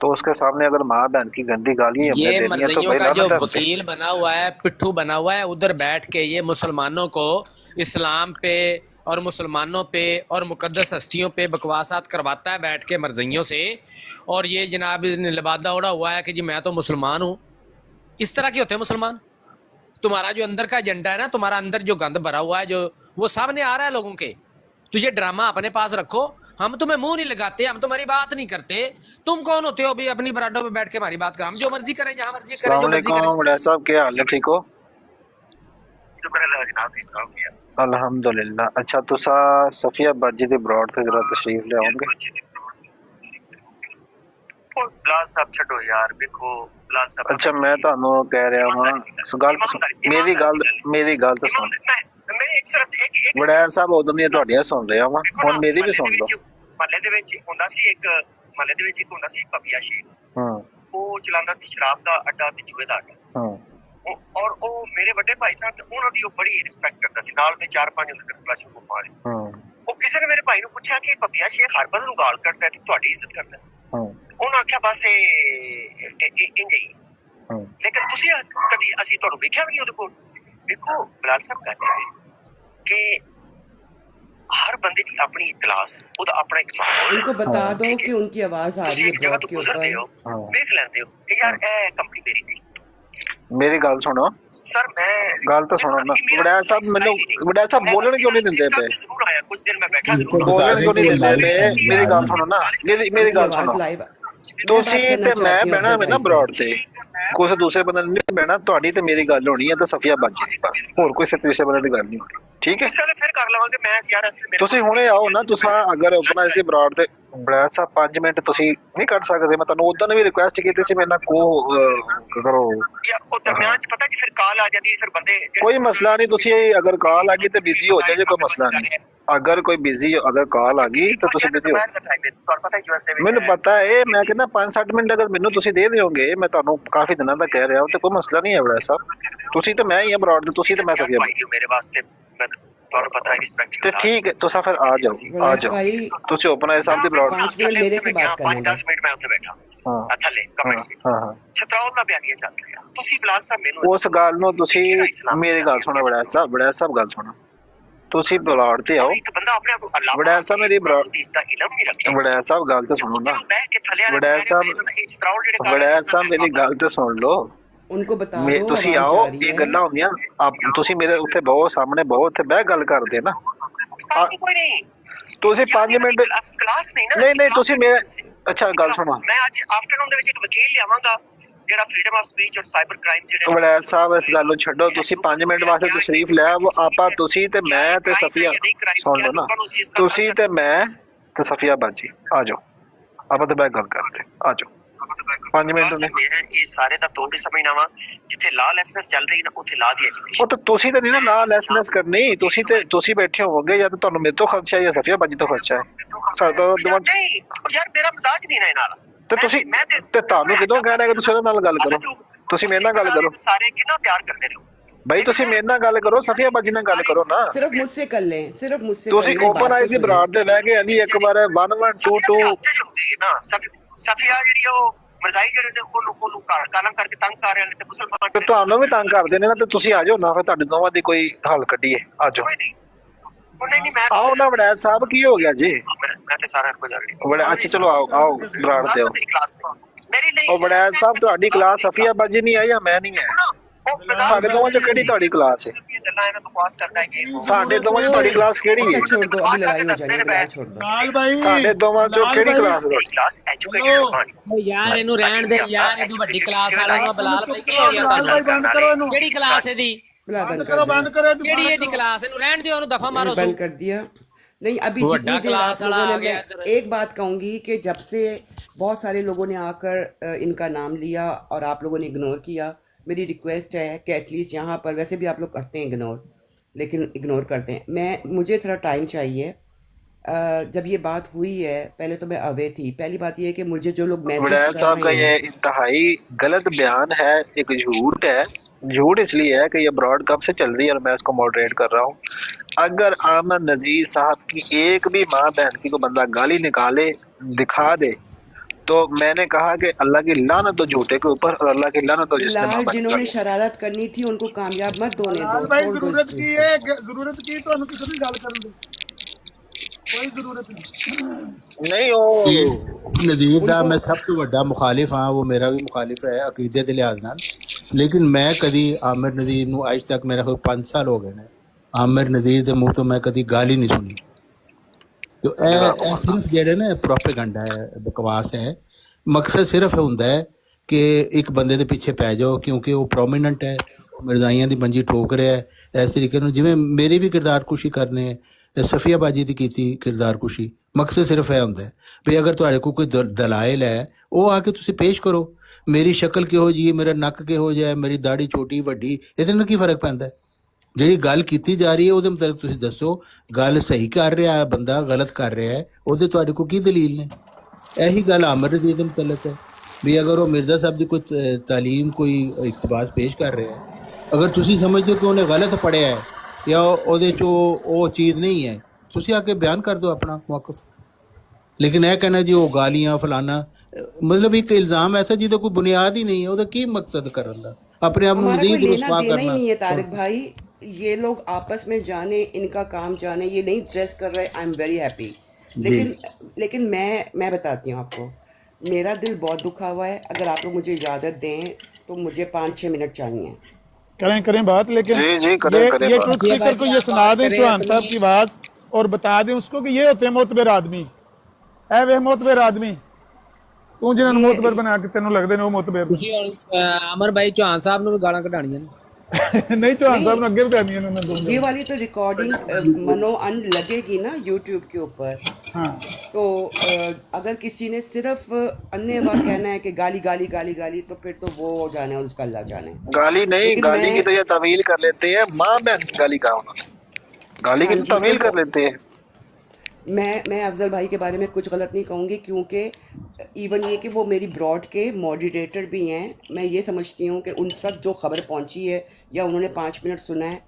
तो उसके सामने अगर माँ बहन की गंदी गाली हमने ये देनी है तो मर्दियों भाई का जो लानत है हमसे। वकील बना हुआ है, पिट्ठू बना हुआ है, उधर बैठ के ये मुसलमानों को इस्लाम पे और मुसलमानों पे और मुकद्दस हस्तियों पे बकवासात करवाता है बैठ के मर्दियों से। और ये जनाब लिबादा उड़ा हुआ है कि जी मैं तो मुसलमान हूँ। इस तरह के होते हैं मुसलमान। तुम्हारा जो अंदर का एजेंडा है ना, तुम्हारा अंदर जो गंद भरा हुआ है, जो वो सामने आ रहा है लोगों के। तो ये ड्रामा अपने पास रखो। हम तुम्हें मुंह नहीं लगाते, हम तुम्हारी बात नहीं करते। तुम कौन होते हो भी अपनी बराडों पे बैठ के हमारी बात कर? हम जो मर्जी करें, जहां मर्जी करें, जो मर्जी करें। अस्सलामुअलैकुम वड़ैच साहब, क्या हाल है? ठीक हो? शुक्र अल्लाह जनाब इस साहब किया। अल्हम्दुलिल्लाह। अच्छा, तुसा सफिया बाजी दे ब्रॉड ते जरा तशरीफ ले आओगे? ਉਹ ਬਲਾਲ ਸਾਹਿਬ ਛੱਡੋ ਯਾਰ, ਵੇਖੋ ਬਲਾਲ ਸਾਹਿਬ अच्छा, मैं ਤੁਹਾਨੂੰ ਕਹਿ ਰਿਹਾ ਹਾਂ, ਮੇਰੀ ਗੱਲ ਤਾਂ ਸੁਣ। ਮੇਰੇ ਇੱਕ ਸਿਰਫ ਇੱਕ ਵੜੈਚ ਸਾਹਿਬ ਉਦੋਂ ਦੀਆਂ ਤੁਹਾਡੀਆਂ ਸੁਣ ਰਿਹਾ ਵਾਂ, ਹੁਣ ਮੇਰੀ ਵੀ ਸੁਣ ਲਓ। ਮਹੱਲੇ ਦੇ ਵਿੱਚ ਹੁੰਦਾ ਸੀ ਇੱਕ ਹੁੰਦਾ ਸੀ ਪਪੀਆ ਸ਼ੇਖ। ਹਾਂ ਉਹ ਚਲਾਉਂਦਾ ਸੀ ਸ਼ਰਾਬ ਦਾ ਅੱਡਾ ਤੇ ਜੂਏ ਦਾ ਅੱਡਾ। ਹਾਂ ਔਰ ਉਹ ਮੇਰੇ ਵੱਡੇ ਭਾਈ ਸਾਹਿਬ ਤੇ ਉਹਨਾਂ ਦੀ ਉਹ ਬੜੀ ਰਿਸਪੈਕਟ ਕਰਦਾ ਸੀ। ਨਾਲ ਦੇ 4-5 ਹੁੰਦੇ ਫਿਰ ਕਲਾਸ ਨੂੰ ਮਾਰੇ। ਹਾਂ ਉਹ ਕਿਸੇ ਨੇ ਮੇਰੇ ਭਾਈ ਨੂੰ ਪੁੱਛਿਆ ਕਿ ਪਪੀਆ ਸ਼ੇਖ ਹਰ ਬੰਦੇ ਨੂੰ ਗਾਲ ਕੱਢਦਾ ਤੇ ਤੁਹਾਡੀ ਇੱਜ਼ਤ ਕਰਦਾ। ਹਾਂ ਉਹਨਾਂ ਆਖਿਆ ਬਸ ਇੰਜ ਹੀ। ਲੇਕਿਨ ਤੁਸੀਂ ਕਦੀ ਅਸੀਂ ਤੁਹਾਨੂੰ ਵੇਖਿਆ ਵੀ ਨਹੀਂ ਉਹਦੇ ਕੋਲ। ਵੇਖੋ ਬਲਾਲ ਸਾਹਿਬ कहते हैं कि हर बंदे की अपनी क्लास, ਉਹਦਾ ਆਪਣਾ ਇੱਕ ਮਾਹੌਲ। उनको बता दो कि उनकी आवाज आ रही है जगह ब्रॉड तो के गुजरते ऊपर। हो, देख लेते हो कि यार ਇਹ ਕੰਪਨੀ ਮੇਰੀ ਨਹੀਂ। ਮੇਰੀ ਗੱਲ ਸੁਣੋ, ਸਰ ਮੈਂ ਗੱਲ ਤਾਂ ਸੁਣੋ ਨਾ। ਵੜੈਚ ਸਾਹਿਬ ਮੈਨੂੰ, ਵੜੈਚ ਸਾਹਿਬ ਬੋਲਣ ਕਿਉਂ ਨਹੀਂ ਦਿੰਦੇ ਪਏ? ਜ਼ਰੂਰ ਆਇਆ ਕੁਝ ਦਿਨ ਮੈਂ ਬੈਠਾ इनको ਜ਼ਰੂਰ। बता ਬੋਲਣ दें ਕਿਉਂ कि ਨਹੀਂ वो ਦਿੰਦੇ लाइव ਪਏ? ਮੇਰੀ ਗੱਲ ਸੁਣੋ ਨਾ, ਮੇਰੀ उनकी ਗੱਲ आवाज ਸੁਣो। लाइव। ਤੁਸੀਂ ਤੇ ਮੈਂ ਬਹਿਣਾ ਵੇ ਨਾ ਬਰੋਡ ਤੇ, ਕਿਸੇ ਦੂਸਰੇ ਬੰਦੇ ਨੇ ਨਹੀਂ ਬਹਿਣਾ। ਤੁਹਾਡੀ ਤੇ ਮੇਰੀ ਗੱਲ ਹੋਣੀ ਹੈ ਤੇ ਸਫੀਆ ਬਾਜੀ ਦੀ, ਬਸ। ਹੋਰ ਕੋਈ ਤੀਸਰੇ ਬੰਦੇ ਦੀ ਗੱਲ ਨਹੀਂ ਹੋਣੀ, ਠੀਕ ਹੈ? ਕਿਸੇ ਨੇ ਫਿਰ ਕਰ ਲਵਾਂਗੇ ਮੈਚ ਯਾਰ। ਅਸੀਂ ਮੇਰੇ ਤੁਸੀਂ ਹੁਣੇ ਆਓ ਨਾ। ਤੁਸੀਂ ਅਗਰ ਆਪਣਾ ਇਸ ਦੀ ਬਰੋਡ ਤੇ ਬੜਾ ਸਾਹਿਬ 5 ਮਿੰਟ ਤੁਸੀਂ ਨਹੀਂ ਕੱਢ ਸਕਦੇ? ਮੈਂ ਤੁਹਾਨੂੰ ਉਦੋਂ ਵੀ ਰਿਕੁਐਸਟ ਕੀਤੀ ਸੀ, ਮੇਰੇ ਨਾਲ ਕਰੋ ਯਾਰ ਉਹ ਦਰਮਿਆਨ ਚ ਪਤਾ ਕਿ ਫਿਰ ਕਾਲ ਆ ਜਾਂਦੀ ਹੈ, ਫਿਰ ਬੰਦੇ ਕੋਈ ਮਸਲਾ ਨਹੀਂ। ਤੁਸੀਂ ਅਗਰ ਕਾਲ ਆ ਗਈ ਤੇ ਬਿਜ਼ੀ ਹੋ ਜਾਏ, ਕੋਈ ਮਸਲਾ ਨਹੀਂ। ਅਗਰ ਕੋਈ ਬਿਜ਼ੀ, ਅਗਰ ਕਾਲ ਆ ਗਈ ਤਾਂ ਤੁਸੀਂ ਬਿਜ਼ੀ ਹੋ। ਤੁਹਾਨੂੰ ਪਤਾ ਯੂਐਸਏ ਵਿੱਚ ਮੈਨੂੰ ਪਤਾ ਹੈ, ਮੈਂ ਕਹਿੰਦਾ 5-7 ਮਿੰਟ ਅਗਰ ਮੈਨੂੰ ਤੁਸੀਂ ਦੇ ਦਿਓਗੇ, ਮੈਂ ਤੁਹਾਨੂੰ ਕਾਫੀ ਦਿਨਾਂ ਦਾ ਕਹਿ ਰਿਹਾ ਹਾਂ, ਤੇ ਕੋਈ ਮਸਲਾ ਨਹੀਂ ਹੈ ਬੜਾ ਸਾਹਿਬ। ਤੁਸੀਂ ਤੇ ਮੈਂ ਹੀ ਆ ਬਰੋਡ ਤੇ, ਤੁਸੀਂ ਤੇ ਮੈਂ ਸਫੀਆ ਬਾਜੀ। ਮੇਰੇ ਵਾਸਤੇ ਤੁਹਾਨੂੰ ਪਤਾ ਹੈ ਰਿਸਪੈਕਟ ਤੇ ਠੀਕ ਹੈ, ਤੁਸੀਂ ਫਿਰ ਆ ਜਾਓ, ਆ वड़ैच ਜਾਓ। भाई ਤੁਸੀਂ ਓਪਨ ਆਏ ਸਾਹਿਬ ਦੀ ਬਰੋਡ। 5 मिनट मेरे से बात करना 5-10 ਮਿੰਟ ਮੈਂ ਉੱਥੇ ਬੈਠਾ ਹਾਂ ਥੱਲੇ ਕਮੈਂਟਸ ਵਿੱਚ। ਹਾਂ ਹਾਂ ਛਤਰਾਉਲ ਦਾ ਬਿਆਨੀਆ ਚੱਲ ਰਿਹਾ। ਤੁਸੀਂ ਬਲਾਲ ਸਾਹਿਬ ਮੈਨੂੰ ਉਸ ਗੱਲ ਨੂੰ ਤੁਸੀਂ, ਮੇਰੀ ਗੱਲ ਸੁਣੋ ਬੜਾ ਸਾਹਿਬ ਗੱਲ ਸੁਣੋ। ਤੁਸੀਂ ਬਰੋਡ ਤੇ ਆਓ। ਇੱਕ ਬੰਦਾ ਆਪਣੇ ਆਪ ਨੂੰ ਅੱਲਾਹ ਵੜੈਚ ਸਾਹਿਬ ਮੇਰੀ ਬਰੋਡ, ਦੀ ਦਾ ਇਲਮ ਨਹੀਂ ਰੱਖਦਾ। ਵੜੈਚ ਸਾਹਿਬ ਗੱਲ ਤਾਂ ਸੁਣੋ ਨਾ। ਬਹਿ ਕੇ ਥੱਲੇ ਵਾਲੇ ਵੜੈਚ ਸਾਹਿਬ, ਇਹ ਛਤਰਾਉਲ ਜਿਹੜੇ ਵੜੈਚ ਸਾਹਿਬ ਮੇਰੀ ਗੱਲ ਤਾਂ ਸੁਣ ਲਓ। उनको बता दो ਤੁਸੀਂ आवाज ਆਓ, आ रही ਇਹ है। ਗੱਲਾਂ ਹੁੰਦੀਆਂ। ਤੁਸੀਂ ਮੇਰੇ ਉੱਥੇ ਬਹੁਤ ਸਾਹਮਣੇ ਬਹੁਤ ਉੱਥੇ ਬਹਿ ਗੱਲ ਕਰਦੇ ਨਾ। ਕੋਈ ਨਹੀਂ। ਤੁਸੀਂ 5 ਮਿੰਟ ਕਲਾਸ ਨਹੀਂ ਨਾ। ਨਹੀਂ ਤੁਸੀਂ ਮੇਰੇ, ਅੱਛਾ ਗੱਲ ਸੁਣੋ। ਮੈਂ ਅੱਜ ਆਫਟਰਨੂਨ ਦੇ ਵਿੱਚ ਇੱਕ ਵਕੀਲ ਲਿਆਵਾਂਗਾ ਜਿਹੜਾ ਫਰੀडम ਆਫ ਸਪੀਚ ਔਰ ਸਾਈਬਰ ਕ੍ਰਾਈਮ ਜਿਹੜੇ। ਵੜੈਚ ਸਾਹਿਬ ਇਸ ਗੱਲ ਨੂੰ ਛੱਡੋ। ਤੁਸੀਂ 5 ਮਿੰਟ ਵਾਸਤੇ ਤਸ਼ਰੀਫ ਲੈ ਆਓ। ਆਪਾਂ, ਤੁਸੀਂ ਤੇ ਮੈਂ ਤੇ ਸਫੀਆ, ਸੁਣ ਲਓ ਨਾ। ਤੁਸੀਂ ਤੇ ਮੈਂ ਤੇ ਸਫੀਆ ਬਾਜੀ ਆ ਜਾਓ, ਆਪਾਂ ਤੇ ਬਹਿ ਗੱਲ ਕਰਦੇ, ਆ ਜਾਓ। 5 ਮਿੰਟ ਨੇ ਮੈਂ ਇਹ ਸਾਰੇ ਦਾ ਤੋੜ ਨਹੀਂ ਸਮਝਣਾ ਵਾ ਜਿੱਥੇ ਲਾ ਲੈਸਨੈਸ ਚੱਲ ਰਹੀ ਨਾ ਉੱਥੇ ਲਾ ਦੀ ਐਜੂਕੇਸ਼ਨ ਉਹ ਤਾਂ ਤੁਸੀਂ ਤਾਂ ਨਹੀਂ ਨਾ ਲਾ ਲੈਸਨੈਸ ਕਰਨੀ ਤੁਸੀਂ ਬੈਠੇ ਹੋਵੋਗੇ ਜਾਂ ਤਾਂ ਤੁਹਾਨੂੰ ਮੇਰੇ ਤੋਂ ਖਰਚਾ ਹੈ ਜਾਂ ਸਫੀਆ ਬਾਜੀ ਤੋਂ ਖਰਚਾ ਹੈ ਸਾਡਾ ਨਹੀਂ ਯਾਰ ਮੇਰਾ ਮਜ਼ਾਕ ਨਹੀਂ ਨਾ ਇਹ ਨਾਲ ਤੇ ਤੁਸੀਂ ਤੇ ਤੁਹਾਨੂੰ ਕਿਦੋਂ ਕਹਿਣਾ ਕਿ ਤੁਸੀਂ ਉਹਦੇ ਨਾਲ ਗੱਲ ਕਰੋ ਤੁਸੀਂ ਮੇਰੇ ਨਾਲ ਗੱਲ ਕਰੋ ਸਾਰੇ ਕਿੰਨਾ ਪਿਆਰ ਕਰਦੇ ਨੇ भाई ਤੁਸੀਂ ਮੇਰੇ ਨਾਲ ਗੱਲ ਕਰੋ ਸਫੀਆ ਬਾਜੀ ਨਾਲ ਗੱਲ ਕਰੋ ਨਾ सिर्फ मुझसे कर लें सिर्फ मुझसे ਤੁਸੀਂ ਓਪਨ ਆਈਜ਼ ਦੀ ਬਰਾਡ ਦੇ ਬਹਿ ਕੇ ਅਲੀ ਇੱਕ ਵਾਰ 1122 ਨਾ ਸਫੀਆ ਜਿਹੜੀ ਉਹ ਮਰਜ਼ਾਈ ਜਿਹੜੇ ਨੇ ਉਹਨੂੰ ਕਾਲਮ ਕਰਕੇ ਤੰਗ ਕਰ ਰਹੇ ਨੇ ਤੇ ਮੁਸਲਮਾਨ ਤੇ ਤੁਹਾਨੂੰ ਵੀ ਤੰਗ ਕਰਦੇ ਨੇ ਨਾ ਤੇ ਤੁਸੀਂ ਆ ਜਾਓ ਨਾ ਫਿਰ ਤੁਹਾਡੇ ਦੋਵਾਂ ਦੀ ਕੋਈ ਹੱਲ ਕੱਢੀਏ ਆ ਜਾਓ ਨਹੀਂ ਮੈਂ ਆਓ ਨਾ ਵੜੈਤ ਸਾਹਿਬ ਕੀ ਹੋ ਗਿਆ ਜੀ ਮੈਂ ਤੇ ਸਾਰਾ ਕੁਝ ਜਾਣ ਲਈ ਬੜਾ ਅੱਛਾ ਚਲੋ ਆਓ ਬਰਾੜ ਤੇ ਆਓ ਕਲਾਸ ਮੇਰੀ ਨਹੀਂ ਉਹ ਵੜੈਤ ਸਾਹਿਬ ਤੁਹਾਡੀ ਕਲਾਸ ਸਫੀਆ ਬਾਜੀ ਨਹੀਂ ਆਈ ਜਾਂ ਮੈਂ ਨਹੀਂ ਹੈ ਸਾਡੇ ਦੋਵਾਂ ਚ ਕਿਹੜੀ ਤੁਹਾਡੀ ਕਲਾਸ ਹੈ ਸਾਡੇ ਦੋਵਾਂ ਚ ਤੁਹਾਡੀ ਕਲਾਸ ਕਿਹੜੀ ਹੈ छोड़ दो अभी लड़ाई हो जाएगी बिलाल छोड़ दो ਸਾਡੇ ਦੋਵਾਂ ਚੋਂ ਕਿਹੜੀ ਕਲਾਸ ਹੈ ਕਲਾਸ ਐਜੂਕੇਟਡ ਯਾਰ ਇਹਨੂੰ ਰਹਿਣ ਦੇ ਯਾਰ ਇਹਨੂੰ ਵੱਡੀ ਕਲਾਸ ਵਾਲਾ ਨੂੰ ਬਲਾਲ ਭਾਈ ਕੀ ਹੋ ਗਿਆ ਤੁਹਾਨੂੰ ਕਿਹੜੀ ਕਲਾਸ ਇਹਦੀ बिलाल बंद कर दो ਕਿਹੜੀ ਇਹਦੀ ਕਲਾਸ ਇਹਨੂੰ ਰਹਿਣ ਦਿਓ ਉਹਨੂੰ ਦਫਾ ਮਾਰੋ बंद कर दिया नहीं अभी वो जितनी बड़ा देर क्लास आप लोगों वाला ने आ गया मैं एक बात कहूंगी कि जब से बहुत सारे लोगों ने आकर इनका नाम लिया और आप लोगों ने इग्नोर किया मेरी रिक्वेस्ट है कि एटलीस्ट यहाँ पर वैसे भी आप लोग करते हैं इग्नोर लेकिन इग्नोर करते हैं मुझे थोड़ा टाइम चाहिए जब ये बात हुई है पहले तो मैं अवे थी पहली बात ये है कि मुझे जो लोग मैसेज वड़ैत साहब का ये इंतहाई गलत बयान है एक झूठ है झूठ इसलिए है कि ये ब्रॉड कब से चल रही है और मैं इसको मॉडरेट कर रहा हूँ अगर आमन नजीर साहब की एक भी माँ बहन की को बंदा गाली निकाले दिखा दे तो मैंने कहा कि अल्लाह की लानत तो झूठे के ऊपर और अल्लाह की लानत तो जिसने बिलाल माँ जिन्होंने शरारत करनी थी उनको कामयाब मत होने दो छोड़ दो इस चीज़ को। ਜ਼ਰੂਰਤ ਕੀ ਤੁਹਾਨੂੰ ਕਿਸੇ ਦੀ ਗੱਲ ਕਰਨ ਦੀ ਕੋਈ ਜ਼ਰੂਰਤ नहीं वो ਨਜ਼ੀਰ ਦਾ ਮੈਂ ਸਭ ਤੋਂ ਵੱਡਾ ਮੁਖਾਲਿਫ ਹਾਂ ਉਹ ਮੇਰਾ ਵੀ ਮੁਖਾਲਿਫ ਹੈ ਅਕੀਦੇ ਦੇ ਲਿਹਾਜ਼ ਨਾਲ ਲੇਕਿਨ ਮੈਂ ਕਦੀ ਆਮਿਰ ਨਜ਼ੀਰ ਨੂੰ ਅੱਜ ਤੱਕ ਮੇਰਾ ਕੋਈ 5 ਸਾਲ ਹੋ ਗਏ ਨੇ ਆਮਿਰ ਨਜ਼ੀਰ ਦੇ ਮੂੰਹ ਤੋਂ ਮੈਂ ਕਦੀ ਗੱਲ ਹੀ ਨਹੀਂ ਸੁਣੀ ਤੇ ਇਹ ਸਿਰਫ ਜਿਹੜੇ ਨੇ ਪ੍ਰੋਪੇਗੈਂਡਾ ਹੈ ਬਕਵਾਸ ਹੈ ਮਕਸਦ ਸਿਰਫ ਹੁੰਦਾ ਹੈ ਕਿ ਇੱਕ ਬੰਦੇ ਦੇ ਪਿੱਛੇ ਪੈ ਜਾਓ ਕਿਉਂਕਿ ਉਹ ਪ੍ਰੋਮੀਨੈਂਟ ਹੈ ਮਿਰਜ਼ਾਈਆਂ ਦੀ ਮੰਜੀ ਠੋਕ ਰਿਹਾ ਹੈ ਇਸ ਤਰੀਕੇ ਨੂੰ ਜਿਵੇਂ ਮੇਰੀ ਵੀ ਕਿਰਦਾਰ ਕੁਸ਼ੀ ਕਰਨੇ ਹੈ ਸਫੀਆ ਬਾਜੀ ਦੀ ਕੀਤੀ ਕਿਰਦਾਰ ਕੁਸ਼ੀ ਮਕਸਦ ਸਿਰਫ ਇਹ ਹੁੰਦਾ ਹੈ ਵੀ ਅਗਰ ਤੁਹਾਡੇ ਕੋਲ ਕੋਈ ਦਲਾਇਲ ਹੈ ਉਹ ਆ ਕੇ ਤੁਸੀਂ ਪੇਸ਼ ਕਰੋ ਮੇਰੀ ਸ਼ਕਲ ਕਿਹੋ ਜਿਹੀ ਹੈ ਮੇਰਾ ਨੱਕ ਕਿਹੋ ਜਿਹਾ ਹੈ ਮੇਰੀ ਦਾੜੀ ਛੋਟੀ ਵੱਡੀ ਇਹਦੇ ਨਾਲ ਕੀ ਫਰਕ ਪੈਂਦਾ ਹੈ ਜਿਹੜੀ ਗੱਲ ਕੀਤੀ ਜਾ ਰਹੀ ਹੈ ਉਹਦੇ ਮੁਤਾਬਿਕ ਤੁਸੀਂ ਦੱਸੋ ਗੱਲ ਸਹੀ ਕਰ ਰਿਹਾ ਹੈ ਬੰਦਾ ਗਲਤ ਕਰ ਰਿਹਾ ਹੈ ਉਹਦੇ ਤੁਹਾਡੇ ਕੋਲ ਕੀ ਦਲੀਲ ਨੇ ਇਹੀ ਗੱਲ ਆਮਰ ਰਜ਼ੀਦ ਦੇ ਮੁਤਲਕ ਹੈ ਵੀ ਅਗਰ ਉਹ ਮਿਰਜ਼ਾ ਸਾਹਿਬ ਦੀ ਕੋਈ ਤਾਲੀਮ ਕੋਈ ਇਕਤਬਾਸ ਪੇਸ਼ ਕਰ ਰਿਹਾ ਹੈ ਅਗਰ ਤੁਸੀਂ ਸਮਝਦੇ ਹੋ ਕਿ ਉਹਨੇ ਗਲਤ ਪੜ੍ਹਿਆ ਹੈ ਜਾਂ ਉਹਦੇ 'ਚ ਉਹ ਚੀਜ਼ ਨਹੀਂ ਹੈ ਤੁਸੀਂ ਆ ਕੇ ਬਿਆਨ ਕਰ ਦਿਓ ਆਪਣਾ ਮੌਕਫ ਲੇਕਿਨ ਇਹ ਕਹਿਣਾ ਜੀ ਉਹ ਗਾਲੀਆਂ ਫਲਾਨਾ मतलब एक इल्ज़ाम ऐसा जिसका कोई बुनियाद ही नहीं है ਉਹਦਾ ਕੀ ਮਕਸਦ ਕਰਨ ਦਾ अपने आप हमारा कोई मजीद लेना रुस्वा देना ही करना नहीं है तारिक भाई ये लोग आपस में जाने इनका काम जाने ये नहीं ड्रेस कर रहे आई एम वेरी हैप्पी लेकिन मैं बताती हूँ आपको मेरा दिल बहुत दुखा हुआ है अगर आप लोग मुझे इजाज़त दें तो मुझे 5-6 मिनट चाहिए करें बात लेकिन जी करें ये ट्रुथ सीकर को ये सुना दें चौहान साहब की आवाज और बता दें उसको कि ये होते हैं मोतबर आदमी ऐ वे मोतबर आदमी तू जिन्होंने मोतबर बना के तेन लगते हैं वो मोतबर ਤੁਸੀਂ ਅਮਰ ਭਾਈ ਚੌਹਾਨ ਸਾਹਿਬ ਨੂੰ ਵੀ ਗਾਲਾਂ ਕਢਾਣੀਆਂ ਨੇ नहीं चौहान साहब ने अगे भी करनी है ये वाली तो रिकॉर्डिंग मनो अन लगेगी ना यूट्यूब के ऊपर हाँ तो अगर किसी ने सिर्फ अन्य कहना है कि गाली गाली गाली गाली तो फिर तो वो जाने और उसका अल्लाह जाने गाली नहीं लेकिन गाली मैं- की तो ये तवील कर लेते हैं माँ बहन की गाली का होना गाली की हाँ तो जी, तवील तो कर लेते हैं मैं अफजल भाई के बारे में कुछ गलत नहीं कहूँगी क्योंकि इवन ये कि वो मेरी ब्रॉड के मॉडरेटर भी हैं मैं ये समझती हूँ कि उन तक जो खबर पहुँची है या उन्होंने 5 मिनट सुना है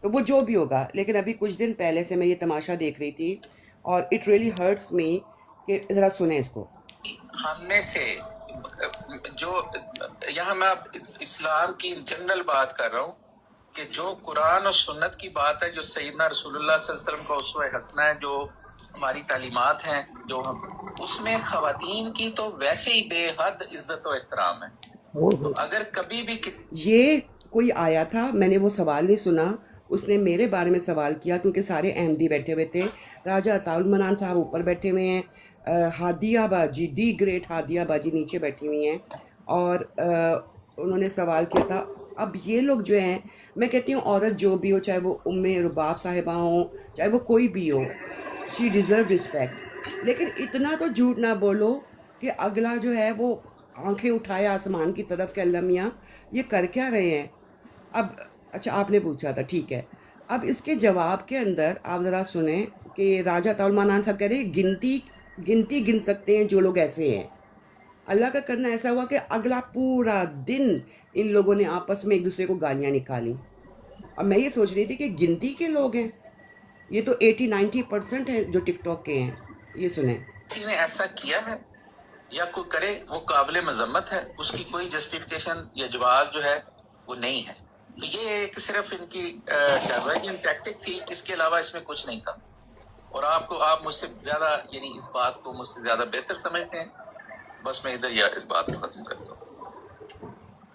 तो वो जो भी होगा लेकिन अभी कुछ दिन पहले से मैं ये तमाशा देख रही थी और इट रियली हर्ट्स मी कि ज़रा सुने इसको हमने से जो यहाँ मैं इस्लाम की जनरल बात कर रहा हूँ कि जो कुरान और सुन्नत की बात है जो सैयदना रसूलुल्लाह सल्लल्लाहु अलैहि वसल्लम का उसवा हसना है जो हमारी तालीमात हैं जो हम उसमें ख़वातीन की तो वैसे ही बेहद इज्जत और एहतराम है तो अगर कभी भी ये कोई आया था मैंने वो सवाल नहीं सुना उसने मेरे बारे में सवाल किया क्योंकि सारे अहमदी बैठे हुए थे राजा अताउल मनान साहब ऊपर बैठे हुए हैं हादिया बाजी दी ग्रेट हादिया बाजी नीचे बैठी हुई हैं और उन्होंने सवाल किया था अब ये लोग जो हैं मैं कहती हूँ औरत जो भी हो चाहे वो उम्मे रुबाब साहिबा हो चाहे वो कोई भी हो शी डिज़र्व रिस्पेक्ट लेकिन इतना तो झूठ ना बोलो कि अगला जो है वो आंखें उठाए आसमान की तरफ कि अल्लाह मियाँ ये कर क्या रहे हैं। अब अच्छा आपने पूछा था, ठीक है। अब इसके जवाब के अंदर आप ज़रा सुने कि राजा अताउल मनान साहब कह रहे हैं गिनती गिन सकते हैं जो लोग ऐसे हैं। अल्लाह का करना ऐसा हुआ कि अगला पूरा दिन इन लोगों ने आपस में एक दूसरे को गालियाँ निकाली। अब मैं ये सोच रही थी कि गिनती के लोग हैं, ये तो 80-90% है जो टिकटॉक के हैं। ये सुने। किसी ने ऐसा किया है या कोई करे वो काबिल मजम्मत है, उसकी कोई जस्टिफिकेशन या जवाब जो है वो नहीं है। तो ये एक सिर्फ इनकी डाइवर्जन टैक्टिक थी, इसके अलावा इसमें कुछ नहीं था। और आप मुझसे ज्यादा यानी इस बात को मुझसे ज्यादा बेहतर समझते हैं। बस मैं इधर या इस बात को खत्म करता हूँ।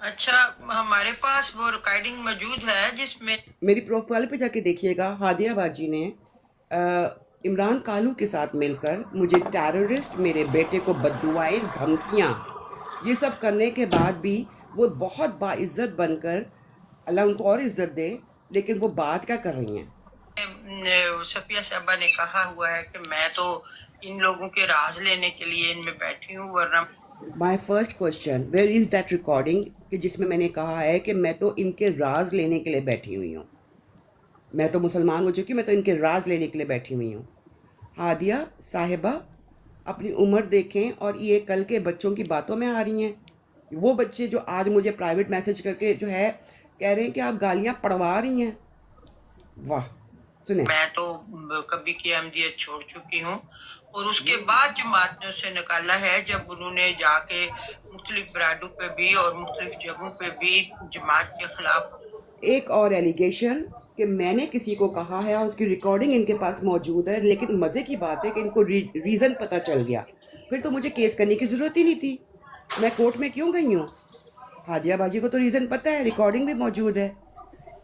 अच्छा, हमारे पास वो रिकॉर्डिंग मौजूद है जिसमें मेरी प्रोफाइल पे जाके देखिएगा, हादिया बाजी ने इमरान कालू के साथ मिलकर मुझे टेररिस्ट, मेरे बेटे को बद्दुआएं, धमकियाँ, ये सब करने के बाद भी वो बहुत बाइज्जत बनकर, अल्लाह उनको और इज्जत दे, लेकिन वो बात क्या कर रही हैं। सफिया साहबा ने कहा हुआ है कि मैं तो इन लोगों के राज लेने के लिए इनमें बैठी हूँ, वरना my first question, where is that recording कि जिसमें मैंने कहा है कि मैं तो इनके राज लेने के लिए बैठी हुई हूँ, मैं तो मुसलमान हो चुकी, मैं तो इनके राज लेने के लिए बैठी हुई हूँ। हादिया साहिबा अपनी उम्र देखें और ये कल के बच्चों की बातों में आ रही हैं। वो बच्चे जो आज मुझे प्राइवेट मैसेज करके जो है कह रहे हैं कि आप गालियाँ पढ़वा रही हैं। वाह, सुने। मैं तो कभी की अहमदियत छोड़ चुकी हूँ और उसके बाद जमात ने उसे निकाला है जब उन्होंने जाके मुख्तलिफ ब्राडों पे भी और मुख्तलिफ जगहों पे भी जमात के खिलाफ एक और एलिगेशन कि मैंने किसी को कहा है और उसकी रिकॉर्डिंग इनके पास मौजूद है, लेकिन मज़े की बात है कि इनको रीज़न पता चल गया, फिर तो मुझे केस करने की ज़रूरत ही नहीं थी, मैं कोर्ट में क्यों गई हूँ। हादिया बाजी को तो रीज़न पता है, रिकॉर्डिंग भी मौजूद है।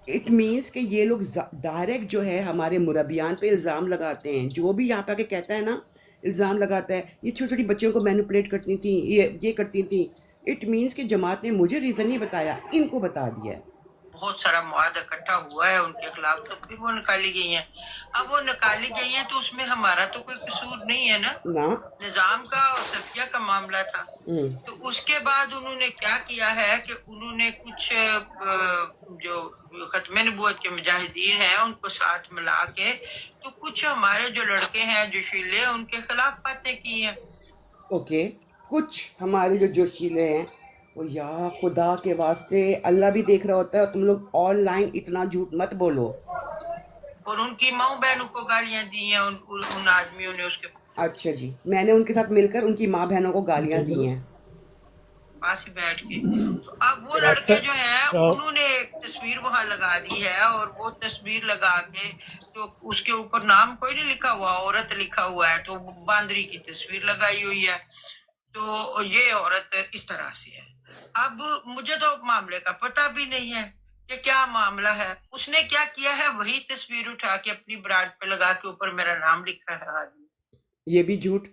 इट मीन्स कि ये लोग डायरेक्ट जो है हमारे मुरब्बियान पे इल्ज़ाम लगाते हैं। जो भी यहाँ पे आके कहता है ना, इल्ज़ाम लगाता है ये छोटी छोटी बच्चियों को मैनिपुलेट करती थी, ये करती थी। इट मीन्स कि जमात ने मुझे रीज़न नहीं बताया, इनको बता दिया है। बहुत सारा मवाद इकट्ठा हुआ है उनके खिलाफ, तो फिर वो निकाली गई हैं। अब वो निकाली गई हैं तो उसमें हमारा तो कोई कसूर नहीं है ना, निजाम का और सफिया का मामला था। तो उसके बाद उन्होंने क्या किया है कि उन्होंने कुछ जो खत्मे नबूवत के मुजाहिदीन हैं उनको साथ मिला के तो कुछ हमारे जो लड़के हैं जोशीले उनके खिलाफ बातें की हैं। ओके, कुछ हमारे जो जोशीले हैं वो, या खुदा के वास्ते अल्लाह भी देख रहा होता है, तुम लोग ऑनलाइन इतना झूठ मत बोलो। और उनकी माँ बहनों को गालियां दी हैं उन आदमियों ने उसके अच्छा जी, मैंने उनके साथ मिलकर उनकी माँ बहनों को गालियां दी हैं पास ही बैठ के। तो अब वो लड़के जो है उन्होंने एक तस्वीर वहां लगा दी है और वो तस्वीर लगा के तो उसके ऊपर नाम कोई नहीं लिखा हुआ, औरत लिखा हुआ है, तो बांदरी की तस्वीर लगाई हुई है। तो ये औरत इस तरह से है। अब मुझे तो मामले का पता भी नहीं है कि क्या मामला है। उसने क्या किया है, वही तस्वीर उठा के अपनी ब्रांड पे लगा के ऊपर मेरा नाम लिखा है आदमी। ये भी झूठ,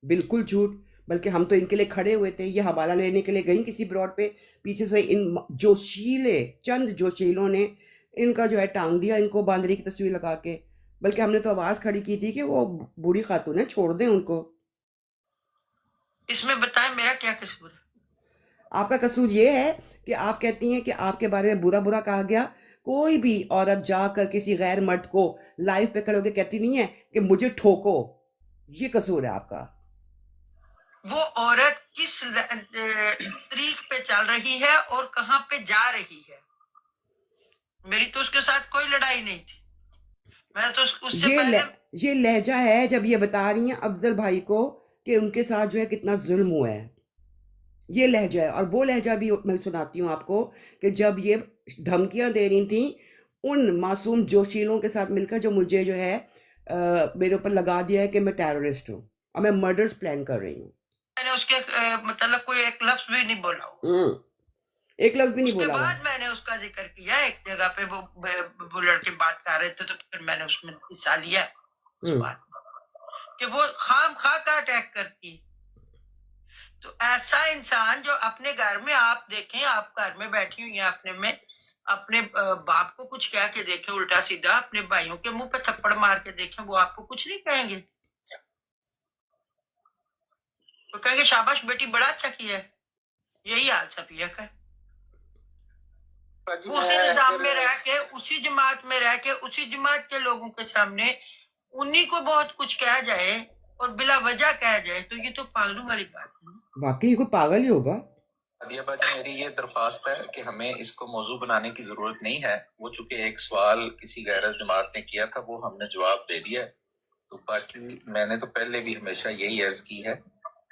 बिल्कुल झूठ। बल्कि हम तो इनके लिए खड़े हुए थे, ये हवाला लेने के लिए गई किसी ब्रॉड पे, पीछे से इन चंद जोशीलों ने इनका जो है टांग दिया, इनको बांदरी की तस्वीर लगा के। बल्कि हमने तो आवाज खड़ी की थी कि वो बूढ़ी खातून है, छोड़ दें उनको। इसमें बताएं मेरा क्या कसूर है। आपका कसूर ये है कि आप कहती हैं कि आपके बारे में बुरा बुरा कहा गया। कोई भी औरत जाकर किसी गैर मर्द को लाइव पे खड़े होकर कहती नहीं है कि मुझे ठोको, ये कसूर है आपका। वो औरत किस तरीक पे चल रही है और कहां पे जा रही है, मेरी तो उसके साथ कोई लड़ाई नहीं थी। मैंने तो उससे पहले ये लहजा है जब ये बता रही हैं अफजल भाई को कि उनके साथ जो है कितना जुल्म हुआ है, ये लहजा है। और वो लहजा भी मैं सुनाती हूँ आपको कि जब ये धमकियां दे रही थी उन मासूम जोशीलों के साथ मिलकर, जो मुझे जो है मेरे ऊपर लगा दिया है कि मैं टेररिस्ट हूँ और मैं मर्डर्स प्लान कर रही हूँ। मैंने उसके मतलब कोई एक लफ्ज भी नहीं बोला, एक लफ्ज भी नहीं बोला। उसके बाद मैंने उसका जिक्र किया एक जगह पे, वो लड़के बात कर रहे थे तो फिर मैंने उसमें हिस्सा लिया उस बात कि वो खाम खा का अटैक करती। तो ऐसा इंसान जो अपने घर में, आप देखें, आप घर में बैठी हुई हैं अपने में, अपने बाप को कुछ कह के देखें उल्टा सीधा, अपने भाइयों के मुंह पे थप्पड़ मार के देखें, वो आपको कुछ नहीं कहेंगे। तो कहेंगे शाबाश बेटी, बड़ा अच्छा किया है। यही हाल सफिया का है। बाजी, उसी मैं निजाम में फिर- रह के, उसी जमात में रह के, उसी जमात के लोगों के सामने उन्हीं को बहुत कुछ कहा जाए और बिला वजह कहा जाए, तो ये तो पागलों वाली बात है। वाकई कोई पागल ही होगा। आदिया बाजी, मेरी ये दरख्वास्त है कि हमें इसको मौजू बनाने की जरूरत नहीं है। वो चूंकि एक सवाल किसी गैर जमात ने किया था, वो हमने जवाब दे दिया है। तो बाकी मैंने तो पहले भी हमेशा यही अर्ज की है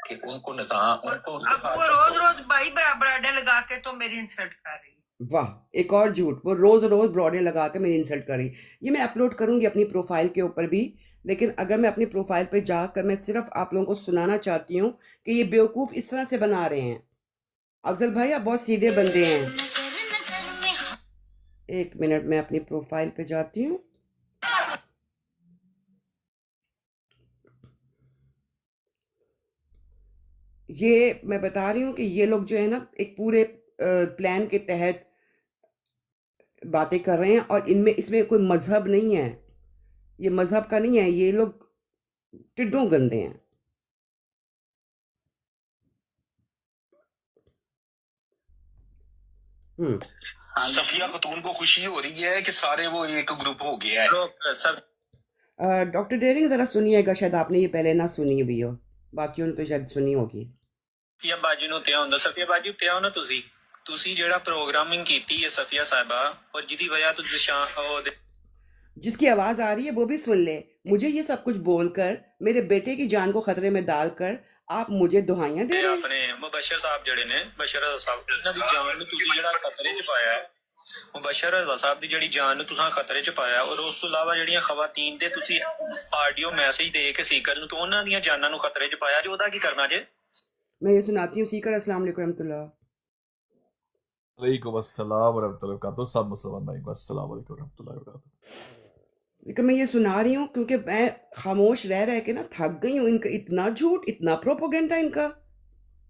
कि उनको निजाम उनको अब वो रोज रोज भाई बराबर लगा के तो मेरी इंसल्ट कर रही है। वाह, एक और झूठ, वो रोज रोज ब्रॉडे लगा के मेरी इंसल्ट करी। ये मैं अपलोड करूंगी अपनी प्रोफाइल के ऊपर भी, लेकिन अगर मैं अपनी प्रोफाइल पे जाकर मैं सिर्फ आप लोगों को सुनाना चाहती हूँ कि ये बेवकूफ़ इस तरह से बना रहे हैं। अफजल भाई आप बहुत सीधे बंदे हैं। एक मिनट, मैं अपनी प्रोफाइल पे जाती हूँ। ये मैं बता रही हूँ कि ये लोग जो है ना एक पूरे प्लान के तहत बातें कर रहे हैं और इनमें इसमें कोई मजहब नहीं है, ये मजहब का नहीं है, ये लोग टिड्डों गंदे हैं। सफिया खतून को खुशी हो रही है कि सारे वो एक ग्रुप हो गया है। सब डॉक्टर डेरिंग जरा सुनिएगा, शायद आपने ये पहले ना सुनी भी हो, बाकियों ने तो शायद सुनी होगी। सफिया बाजी ਨੂੰ ਉੱਤੇ ਹੁੰਦਾ ਸਫੀਆ ਬਾਜੀ ਉੱਤੇ ਆਓ ਨਾ ਤੁਸੀਂ ਜਿਹੜਾ ਪ੍ਰੋਗਰਾਮਿੰਗ ਕੀਤੀ ਹੈ ਸਫੀਆ ਸਾਹਿਬਾ ਔਰ ਜਿਹਦੀ ਵਜ੍ਹਾ ਤੋਂ जिसकी आवाज आ रही है वो भी सुन ले। मुझे ये सब कुछ बोलकर, मेरे बेटे की जान को खतरे में डालकर आप मुझे दुहाइयां दे रहे हैं। ਆਪਣੇ ਮੁਬਸ਼ਰ ਸਾਹਿਬ ਜਿਹੜੇ ਨੇ ਬਸ਼ਰ ਸਾਹਿਬ ਇਹਨਾਂ ਦੀ ਜਾਨ ਨੂੰ ਤੁਸੀਂ ਜਿਹੜਾ ਖਤਰੇ 'ਚ ਪਾਇਆ ਹੈ, ਮੁਬਸ਼ਰ ਸਾਹਿਬ ਦੀ ਜਿਹੜੀ ਜਾਨ ਨੂੰ ਤੁਸੀਂ ਖਤਰੇ 'ਚ ਪਾਇਆ ਔਰ ਉਸ ਤੋਂ ਇਲਾਵਾ ਜਿਹੜੀਆਂ ਖਵਾਤੀਨ ਦੇ ਤੁਸੀਂ ਆਡੀਓ ਮੈਸੇਜ ਦੇ ਕੇ ਸੀਕਰ ਨੂੰ, तो ਉਹਨਾਂ ਦੀਆਂ ਜਾਨਾਂ ਨੂੰ ਖਤਰੇ 'ਚ ਪਾਇਆ ਜੀ, ਉਹਦਾ ਕੀ करना ਜੇ? मैं ये सुनाती हूँ। सीकर अस्सलाम वालेकुम रहमतुल्लाह। वालेकुम अस्सलाम वरहमतुल्लाहि वबरकातुहू। सब मुसलमान भाई को अस्सलाम वालेकुम वरहमतुल्लाहि वबरकातुहू। लेकिन मैं ये सुना रही हूँ क्योंकि मैं खामोश रह रह के ना थक गई हूँ। इनका इतना झूठ, इतना प्रोपोगेंडा, इनका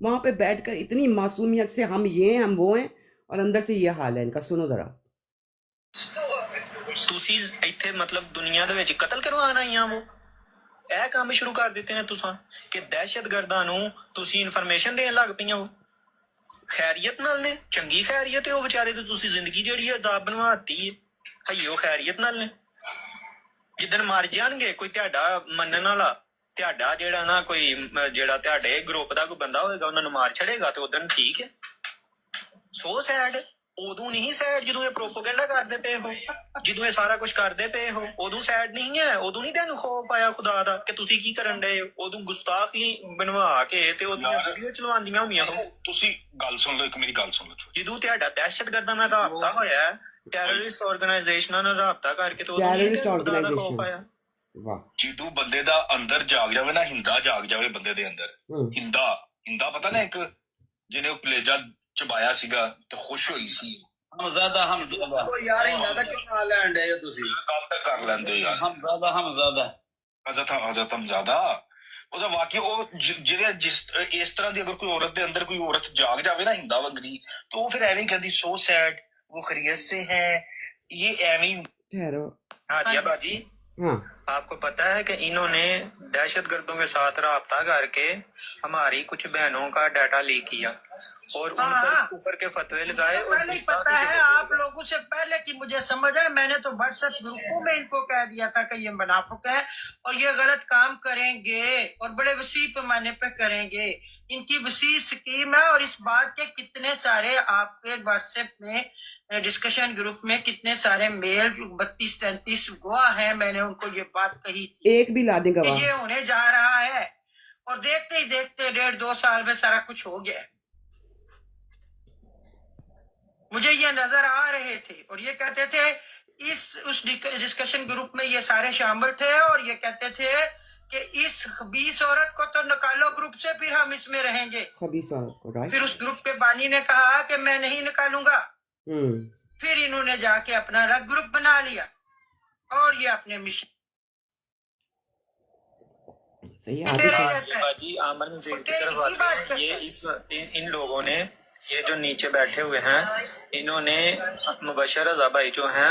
वहां पे बैठकर इतनी मासूमियत से हम ये हैं हम वो हैं, और अंदर से ये हाल है इनका। सुनो जरा। ਤੁਸੀਂ ਇੱਥੇ ਮਤਲਬ ਦੁਨੀਆ ਦੇ ਵਿੱਚ ਕਤਲ ਕਰਵਾਉਣ ਆਈਆਂ ਹੋ, ਇਹ ਕੰਮ ਸ਼ੁਰੂ ਕਰ ਦਿੱਤੇ ਨੇ ਤੁਸੀਂ ਕਿ ਦਹਿਸ਼ਤਗਰਦਾਂ ਨੂੰ ਤੁਸੀਂ ਇਨਫੋਰਮੇਸ਼ਨ ਦੇਣ ਲੱਗ ਪਈਆਂ ਹੋ। ਖੈਰੀਅਤ ਨਾਲ ਨੇ, ਚੰਗੀ ਖੈਰੀਅਤ ਹੈ ਉਹ ਵਿਚਾਰੇ ਤੇ ਤੁਸੀਂ ਜ਼ਿੰਦਗੀ ਜਿਹੜੀ ਹੈ ਅਜ਼ਾਬ ਬਣਵਾਤੀ ਹੈ। ਹਈਓ ਖੈਰੀਅਤ ਨਾਲ ਨੇ, ਜਿੱਦਣ ਮਰ ਜਾਣਗੇ ਕੋਈ ਤੁਹਾਡਾ ਮੰਨਣ ਵਾਲਾ, ਤੁਹਾਡਾ ਜਿਹੜਾ ਨਾ ਕੋਈ ਜਿਹੜਾ ਤੁਹਾਡੇ ਗਰੁੱਪ ਦਾ ਕੋਈ ਬੰਦਾ ਹੋਏਗਾ ਉਹਨਾਂ ਨੂੰ ਮਾਰ ਛੜੇਗਾ ਤੇ ਉਦੋਂ ਠੀਕ ਹੈ। So sad. ਉਦੋਂ ਨਹੀਂ ਸੈਡ ਜਦੋਂ ਇਹ ਪ੍ਰੋਪੋਗੈਂਡਾ ਕਰਦੇ ਪਏ ਹੋ, ਜਦੋਂ ਇਹ ਸਾਰਾ ਕੁਝ ਕਰਦੇ ਪਏ ਹੋ ਉਦੋਂ ਸੈਡ ਨਹੀਂ ਹੈ। ਉਦੋਂ ਨਹੀਂ ਤੁਹਾਨੂੰ ਖੌਫ ਆਇਆ ਖੁਦਾ ਦਾ ਕਿ ਤੁਸੀਂ ਕੀ ਕਰਨ ਡਏ ਹੋ। ਉਦੋਂ ਗੁਸਤਾਖੀ ਬਣਵਾ ਕੇ ਤੇ ਉਹਦੀਆਂ ਵੀਡੀਓ ਚਲਵਾਉਂਦੀਆਂ ਹੋਈਆਂ ਹੋ। ਤੁਸੀਂ ਗੱਲ ਸੁਣ ਲਓ, ਇੱਕ ਮੇਰੀ ਗੱਲ ਸੁਣ ਲਓ। ਜਦੋਂ ਤੁਹਾਡਾ ਦਹਿਸ਼ਤਗਰਦਾਂ ਨਾਲ ਰਾਬਤਾ ਹੋਇਆ, ਟੈਰਰਿਸਟ ਆਰਗੇਨਾਈਜੇਸ਼ਨਾਂ ਨਾਲ ਰਾਬਤਾ ਕਰਕੇ, ਤੇ ਉਦੋਂ ਨਹੀਂ ਤੁਹਾਨੂੰ ਖੁਦਾ ਦਾ ਖੌਫ ਆਇਆ। वाह। ਜਦੋਂ ਬੰਦੇ ਦਾ ਅੰਦਰ ਜਾਗ ਜਾਵੇ ਨਾ, ਹਿੰਦਾ ਜਾਗ ਜਾਵੇ ਬੰਦੇ ਦੇ ਅੰਦਰ, ਹਿੰਦਾ ਪਤਾ ਨਾ, ਇੱਕ ਜਿਹਨੇ ਉਹ ਕਲੇਜਾ ਚਬਾਇਆ ਸੀਗਾ ਤੇ ਖੁਸ਼ ਹੋਈ ਸੀ। ਹਮਜ਼ਾਦਾ ਉਹ ਯਾਰ ਹਿੰਦਾ ਦਾ ਕਿਉਂ ਨਾਂ ਲੈਣ ਡਏ ਹੋ ਤੁਸੀਂ? ਗੱਲ ਤਾਂ ਕਰ ਲੈਂਦੇ ਯਾਰ। ਹਮਜ਼ਾਦਾ ਹਜ਼ਰਤ ਹਮਜ਼ਾਦਾ ਉਹਦਾ ਵਾਕਿਆ ਉਹ ਜਿਹੜੇ ਇਸ ਤਰ੍ਹਾਂ ਦੀ ਅਗਰ ਕੋਈ ਔਰਤ ਦੇ ਅੰਦਰ ਕੋਈ ਔਰਤ ਜਾਗ ਜਾਵੇ ਨਾ ਹਿੰਦਾ ਵੰਗਰੀ, तो वो फिर एवं कहती सो सैड, वो खैरियत से है, ये एवं। ठहरो। हादिया बाजी, आपको पता है कि इन्होंने दहशतगर्दों के साथ राब्ता करके हमारी कुछ बहनों का डाटा लीक किया और उन पर कुफर के फतवे लगाए। और पहले पता है आप लोगों से पहले कि मुझे समझ है, मैंने तो व्हाट्सएप ग्रुपों में इनको कह दिया था कि ये मुनाफिक है और ये गलत काम करेंगे और बड़े वसी पैमाने पे करेंगे। इनकी वसी स्कीम है और इस बात के कितने सारे आपके व्हाट्सएप में डिस्कशन ग्रुप में कितने सारे मेल 32-33 गवाह हैं। मैंने उनको ये बात कही थी, एक भी ला देगा ये होने जा रहा है और देखते ही देखते 1.5-2 साल में सारा कुछ हो गया। मुझे ये नजर आ रहे थे और ये कहते थे उस डिस्कशन ग्रुप में ये सारे शामिल थे और ये कहते थे कि इस खबीस औरत को तो निकालो ग्रुप से, फिर हम इसमें रहेंगे। खबीस औरत को, राइट। फिर उस ग्रुप के बानी ने कहा कि मैं नहीं निकालूंगा। फिर इन्होंने जाके अपना अलग ग्रुप बना लिया और ये अपने मिशन सही आगे बाजी आमन से की तरफ आते हैं। ये इन लोगों ने, ये जो नीचे बैठे हुए हैं, इन्होंने मुबशर रज़ा भाई जो हैं,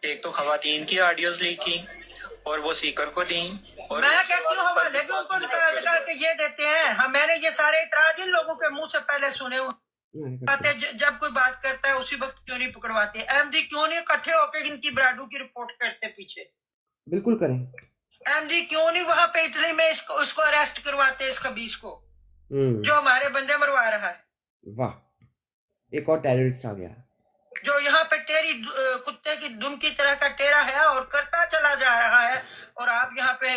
एक तो खवातीन की ऑडियोज लीक की और वो सीकर को दी। और मैं कहती हूँ हवाले भी उनको निकाल के ये देते हैं। मैंने ये सारे इतराज इन लोगों के मुंह से पहले सुने हुए। जब कोई बात करता है उसी वक्त क्यों नहीं पकड़वाते? एमडी क्यों नहीं इकट्ठे होकर इनकी ब्राडू की रिपोर्ट करते पीछे? बिल्कुल करें। एमडी क्यों नहीं वहां पे इटली में उसको अरेस्ट करवाते, इस खबीस को जो हमारे बंदे मरवा रहा है? वाह, एक और टेररिस्ट आ गया जो यहाँ पे टेरी कुत्ते की दुम की तरह का टेरा है और करता चला जा रहा है। और आप यहाँ पे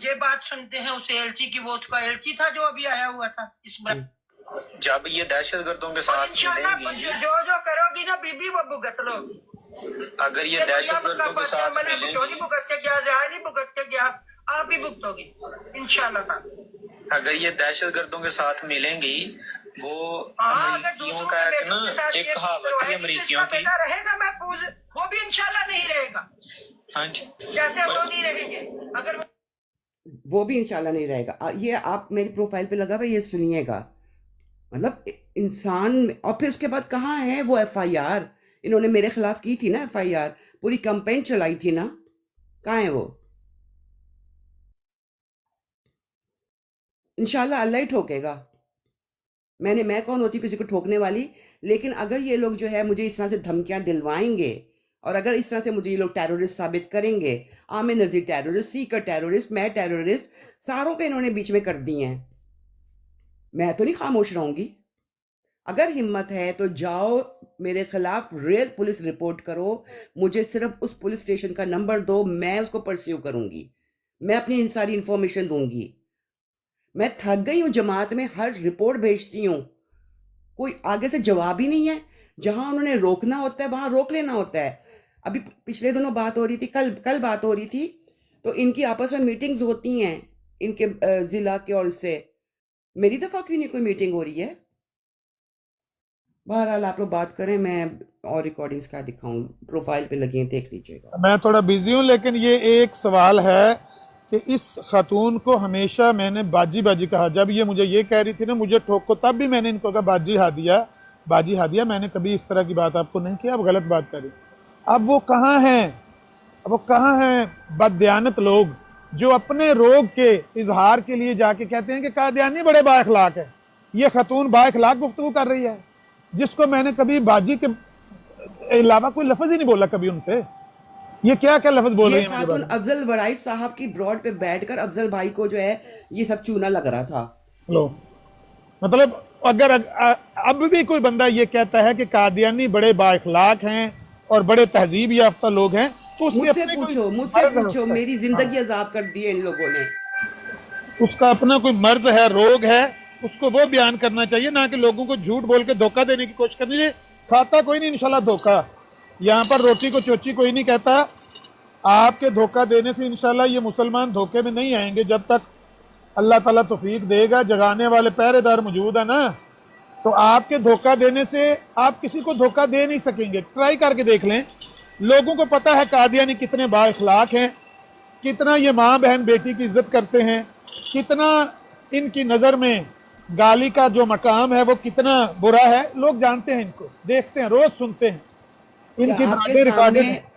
ये बात सुनते हैं उस एलची की, वो उसका एलची था जो अभी आया हुआ था इस जब ये दहशतगर्दों के साथ मिलेंगी, जो करोगी ना बीबी वो भुगत लो। अगर ये दहशतगर्दों के साथ मिलेंगी, नहीं भुगत के गया, जहाँ नहीं भुगत के गया, आप ही भुगतोगी इंशाल्लाह। अगर ये दहशतगर्दों के साथ मिलेंगी, वो अमरीकियों का एक कहावत है अमरीकियों की, रहेगा महफूज, वो भी इंशाल्लाह नहीं रहेगा। हाँ जी, जैसे वो नहीं रहेंगे, अगर वो भी इंशाल्लाह नहीं रहेगा। ये आप मेरी प्रोफाइल पे लगा हुआ, ये सुनिएगा। मतलब इंसान, और फिर उसके बाद कहाँ है वो एफआईआर? इन्होंने मेरे खिलाफ की थी ना एफआईआर, पूरी कैंपेन चलाई थी ना, कहाँ है वो? इंशाल्लाह अल्लाह ही ठोकेगा। मैं कौन होती किसी को ठोकने वाली? लेकिन अगर ये लोग जो है मुझे इस तरह से धमकियां दिलवाएंगे और अगर इस तरह से मुझे ये लोग टेररिस्ट साबित करेंगे, आमिर नज़ीर टेररिस्ट, सीकर टेररिस्ट, मैं टेररिस्ट, सारों के इन्होंने बीच में कर दिए हैं, मैं तो नहीं खामोश रहूंगी। अगर हिम्मत है तो जाओ मेरे खिलाफ रियल पुलिस रिपोर्ट करो, मुझे सिर्फ उस पुलिस स्टेशन का नंबर दो, मैं उसको परस्यू करूंगी, मैं अपनी सारी इंफॉर्मेशन दूंगी। मैं थक गई हूँ, जमात में हर रिपोर्ट भेजती हूँ, कोई आगे से जवाब ही नहीं है। जहां उन्होंने रोकना होता है वहां रोक लेना होता है। अभी पिछले दिनों बात हो रही थी, कल बात हो रही थी, तो इनकी आपस में मीटिंग्स होती हैं इनके जिला के, और इससे मेरी दफा क्यों नहीं कोई मीटिंग हो रही है? बहरहाल आप लोग बात करें, मैं और रिकॉर्डिंग्स का दिखाऊं, प्रोफाइल पे लगी हैं, देख लीजिएगा। मैं थोड़ा बिजी हूँ, लेकिन ये एक सवाल है कि इस खातून को हमेशा मैंने बाजी बाजी कहा। जब ये मुझे ये कह रही थी ना मुझे ठोको, तब भी मैंने इनको कहा बाजी हादिया, मैंने कभी इस तरह की बात आपको नहीं की, आप गलत बात करें। अब वो कहाँ हैं बददियानत लोग जो अपने रोग के इजहार के लिए जाके कहते हैं कि कादियानी बड़े बाअखलाक है। ये खातून बाअखलाक गुफ्तगू कर रही है, जिसको मैंने कभी बाजी के अलावा कोई लफ्ज ही नहीं बोला कभी उनसे। ये क्या लफ्ज बोल रही है? खातून अफजल बड़ाई साहब की ब्रॉड पे बैठकर अफजल भाई को जो है ये सब चूना लग रहा था। लो, मतलब अगर अब भी कोई बंदा ये कहता है कि कादियानी बड़े बाअखलाक हैं और बड़े तहजीब याफ्ता लोग हैं, तो मुझसे पूछो, मेरी जिंदगी अजाब कर दी है इन लोगों ने। उसका अपना कोई मर्ज है, रोग है, उसको वो बयान करना चाहिए, ना कि लोगों को झूठ बोल के धोखा देने की कोशिश करनी चाहिए। खाता कोई नहीं इंशाल्लाह धोखा, यहाँ पर रोटी को चोची कोई नहीं कहता। आपके धोखा देने से इंशाल्लाह ये मुसलमान धोखे में नहीं आएंगे, जब तक अल्लाह ताला तौफीक देगा, जगाने वाले पहरेदार मौजूद है ना। तो आपके धोखा देने से आप किसी को धोखा दे नहीं सकेंगे। ट्राई करके देख लें, लोगों को पता है कादियानी कितने बाअखलाक हैं, कितना ये माँ बहन बेटी की इज्जत करते हैं, कितना इनकी नज़र में गाली का जो मकाम है वो कितना बुरा है। लोग जानते हैं, इनको देखते हैं, रोज सुनते हैं, इनकी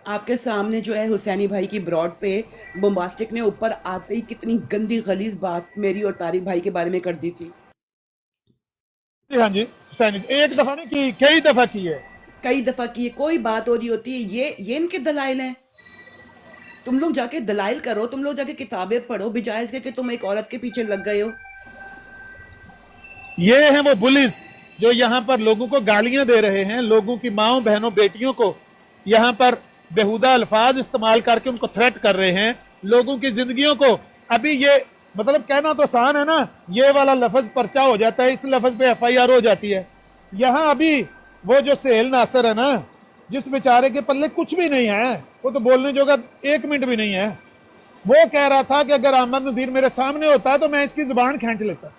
आपके सामने जो है हुसैनी भाई की ब्रॉड पे बोम्बास्टिक ने ऊपर आते ही कितनी गंदी गलीज बात मेरी और तारिक भाई के बारे में कर दी थी। हाँ जी, हुसैनी एक दफा नहीं की, कई दफा की है, कई दफा की है। कोई बात हो रही होती है, ये इनके दलाइल हैं। तुम लोग जाके दलाइल करो, तुम लोग जाके किताबें पढ़ो, बिजाय इसके कि तुम एक औरत के पीछे लग गए हो। ये हैं वो बुलिस जो यहाँ पर लोगों को गालियां दे रहे हैं, लोगों की माओ बहनों बेटियों को यहाँ पर बेहुदा अल्फाज इस्तेमाल करके उनको थ्रेट कर रहे हैं, लोगों की जिंदगियों को। अभी ये मतलब कहना तो आसान है ना, ये वाला लफ्ज पर्चा हो जाता है, इस लफ्ज पे एफआईआर हो जाती है। यहाँ अभी वो जो सेल नासर है ना, जिस बेचारे के पल्ले कुछ भी नहीं है, वो तो बोलने जोगा 1 मिनट भी नहीं है, वो कह रहा था कि अगर आमिर नज़ीर मेरे सामने होता तो मैं इसकी जुबान खींच लेता।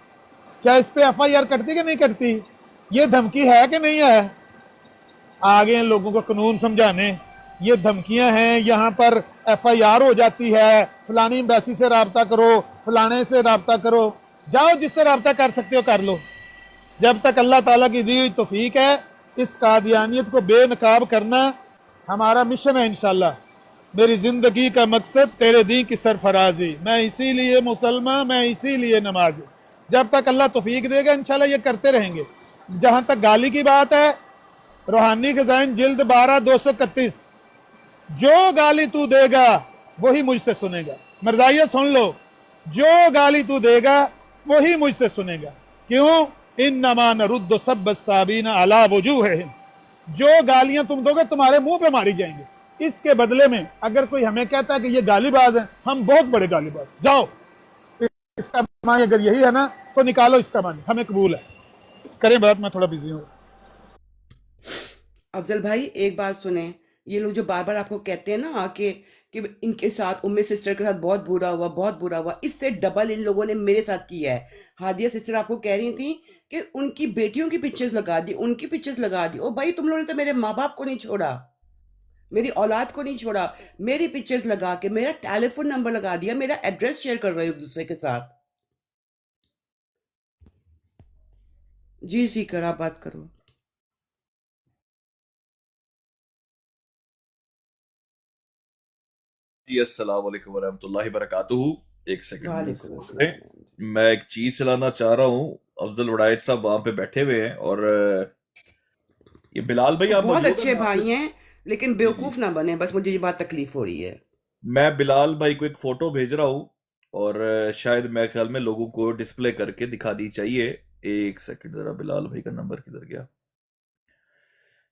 क्या इस पे एफआईआर कटती कि नहीं कटती? ये धमकी है कि नहीं है? आगे इन लोगों को कानून समझाने, ये धमकियां हैं, यहाँ पर एफआईआर हो जाती है, फलानी एम्बेसी से राब्ता करो, फलाने से राब्ता करो, जाओ जिससे राब्ता कर सकते हो कर लो। जब तक अल्लाह ताला की दी हुई तौफीक है, इस कादियानियत को बेनकाब करना हमारा मिशन है इंशाल्लाह। मेरी जिंदगी का मकसद तेरे दीन की सरफराजी, मैं इसीलिए मुसलमान, मैं इसीलिए नमाजी। जब तक अल्लाह तौफीक देगा इंशाल्लाह ये करते रहेंगे। जहां तक गाली की बात है, रूहानी खजाइन जिल्द 12 231, जो गाली तू देगा वही मुझसे सुनेगा। मर्दाइया सुन लो, जो गाली तू देगा वही मुझसे सुनेगा। क्यों? इन्नमा नरुद्दु सब्ब साबीना अला वजूहिहिम, जो गालियां तुम दोगे तुम्हारे मुंह पे मारी जाएंगी। इसके बदले में अगर कोई हमें कहता है कि ये गालीबाज है, हम बहुत बड़े गालीबाज, जाओ इसका मानी अगर यही है ना तो निकालो इसका मानी, हमें कबूल है। करें बात, मैं थोड़ा बिजी हूँ। अफजल भाई एक बात सुने, ये लोग जो बार बार आपको कहते हैं ना आके कि इनके साथ उम्मे सिस्टर के साथ बहुत बुरा हुआ, बहुत बुरा हुआ, इससे डबल इन लोगों ने मेरे साथ किया है। हादिया सिस्टर आपको कह रही थी कि उनकी बेटियों की पिक्चर्स लगा दी, उनकी पिक्चर्स लगा दी। ओ भाई, तुम लोगों ने तो मेरे माँ बाप को नहीं छोड़ा, मेरी औलाद को नहीं छोड़ा, मेरी पिक्चर्स लगा के मेरा टेलीफोन नंबर लगा दिया, मेरा एड्रेस शेयर कर रहे हो एक दूसरे के साथ। जी सीकर आप बात करो। जी अस्सलाम वालेकुम वरहमतुल्लाहि वबरकातुहू। एक सेकंड वालेकुम अस्सलाम। मैं एक चीज चलाना चाह रहा हूँ। अफजल वड़ायत साहब वहां पे बैठे हुए हैं और ये बिलाल भाई आप बहुत मौजूद अच्छे हैं वहाँ पे? भाई हैं, लेकिन जी जी बेवकूफ ना बने, बस मुझे ये बात तकलीफ हो रही है। मैं बिलाल भाई को एक फोटो भेज रहा हूँ और शायद मेरे ख्याल में लोगों को डिस्प्ले करके दिखानी चाहिए। एक सेकंड जरा, बिलाल भाई का नंबर किधर गया?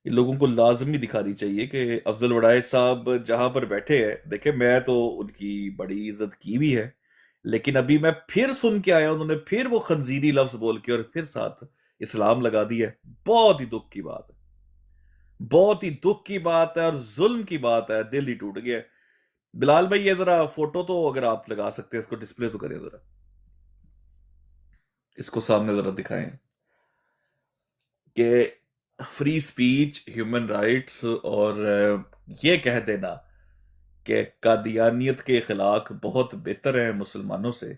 ये लोगों को लाजमी दिखानी चाहिए कि अफजल वड़ायत साहब जहां पर बैठे हैं। देखे, मैं तो उनकी बड़ी इज्जत की भी है, लेकिन अभी मैं फिर सुन के आया उन्होंने फिर वो खंजीरी लफ्ज बोल के और फिर साथ इस्लाम लगा दिया है। बहुत ही दुख की बात है, बहुत ही दुख की बात है और जुल्म की बात है। दिल ही टूट गया है। बिलाल भाई ये जरा फोटो तो अगर आप लगा सकते हैं इसको डिस्प्ले तो करें जरा, इसको सामने जरा दिखाएं कि फ्री स्पीच, ह्यूमन राइट्स और ये कह देना कि कादियानियत के इखलाक बहुत बेहतर है मुसलमानों से।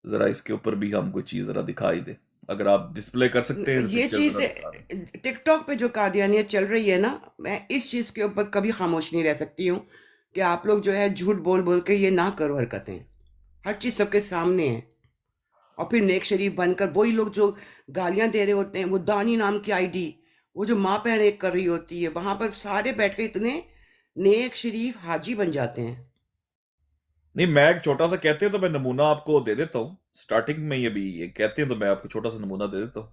जरा इसके ऊपर भी हम कोई चीज जरा दिखाई दे, अगर आप डिस्प्ले कर सकते हैं ये पिक्चर चीज जरा दिखा दें। टिकटॉक पे जो कादियानियत चल रही है ना, मैं इस चीज के ऊपर कभी खामोश नहीं रह सकती हूँ कि आप लोग जो है झूठ बोल बोल के ये ना करो हरकतें। हर चीज सबके सामने है, और फिर नेक शरीफ बनकर वही लोग जो गालियां दे रहे होते हैं, वो दानी नाम की आईडी, वो जो माँ बहन एक कर रही होती है, वहां पर सारे बैठ के इतने नेक शरीफ हाजी बन जाते हैं। नहीं, मैं एक छोटा सा कहते हैं तो मैं नमूना आपको दे देता हूँ। स्टार्टिंग में ये भी ये कहते हैं तो मैं आपको छोटा सा नमूना दे देता हूँ।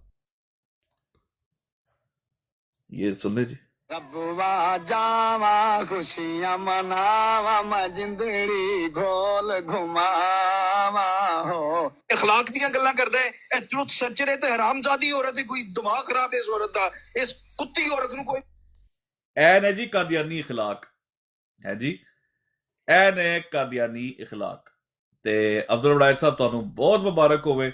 ये सुन लीजिए। रब्बा जावा खुशियां मनावा, मैं जिंदड़ी गोल घुमावा हो। इखलाक दियां गल्लां करदा है, ए ट्रुथ सच्चरे ते हरामजादी औरत है, कोई दिमाग खराब है इस औरत दा, इस कुत्ती औरत नु कोई ऐन है जी कादियानी इखलाक, है जी ऐन है कादियानी इखलाक। ते अफजल वड़ायत साहब ਤੁਹਾਨੂੰ बहुत मुबारक होवे।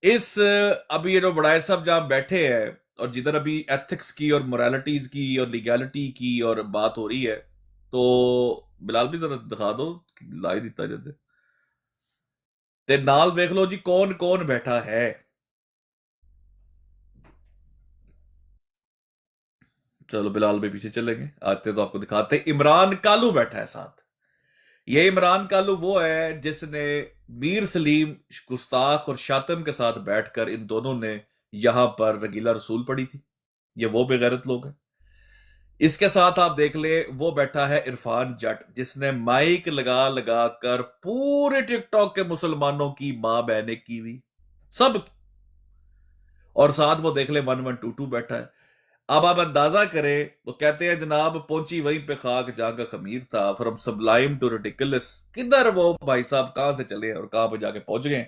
इस अभी ये जो वड़ायत साहब जहां बैठे हैं और जिधर अभी एथिक्स की और मोरालिटीज की और लीगैलिटी की और बात हो रही है, तो बिलाल भी जरा दिखा दो, लाई दिता जाते ते नाल देख लो जी कौन कौन बैठा है। चलो बिलाल भाई पीछे चलेंगे, आते तो आपको दिखाते। इमरान कालू बैठा है साथ। ये इमरान कालू वो है जिसने मीर सलीम गुस्ताख और शातम के साथ बैठकर इन दोनों ने यहां पर रगीला रसूल पढ़ी थी। ये वो बेगैरत लोग हैं। इसके साथ आप देख ले वो बैठा है इरफान जट, जिसने माइक लगा लगा कर पूरे टिकटॉक के मुसलमानों की मां बहने की हुई सब। और साथ वो देख ले 1122 बैठा है। अब आप अंदाजा करें तो कहते हैं जनाब पहुंची वहीं पे खाक जहां का खमीर था, फ्रॉम सबलाइम टू रिडिकुलस। किधर वो भाई साहब कहां से चले और कहां पे जाके पहुंच गए।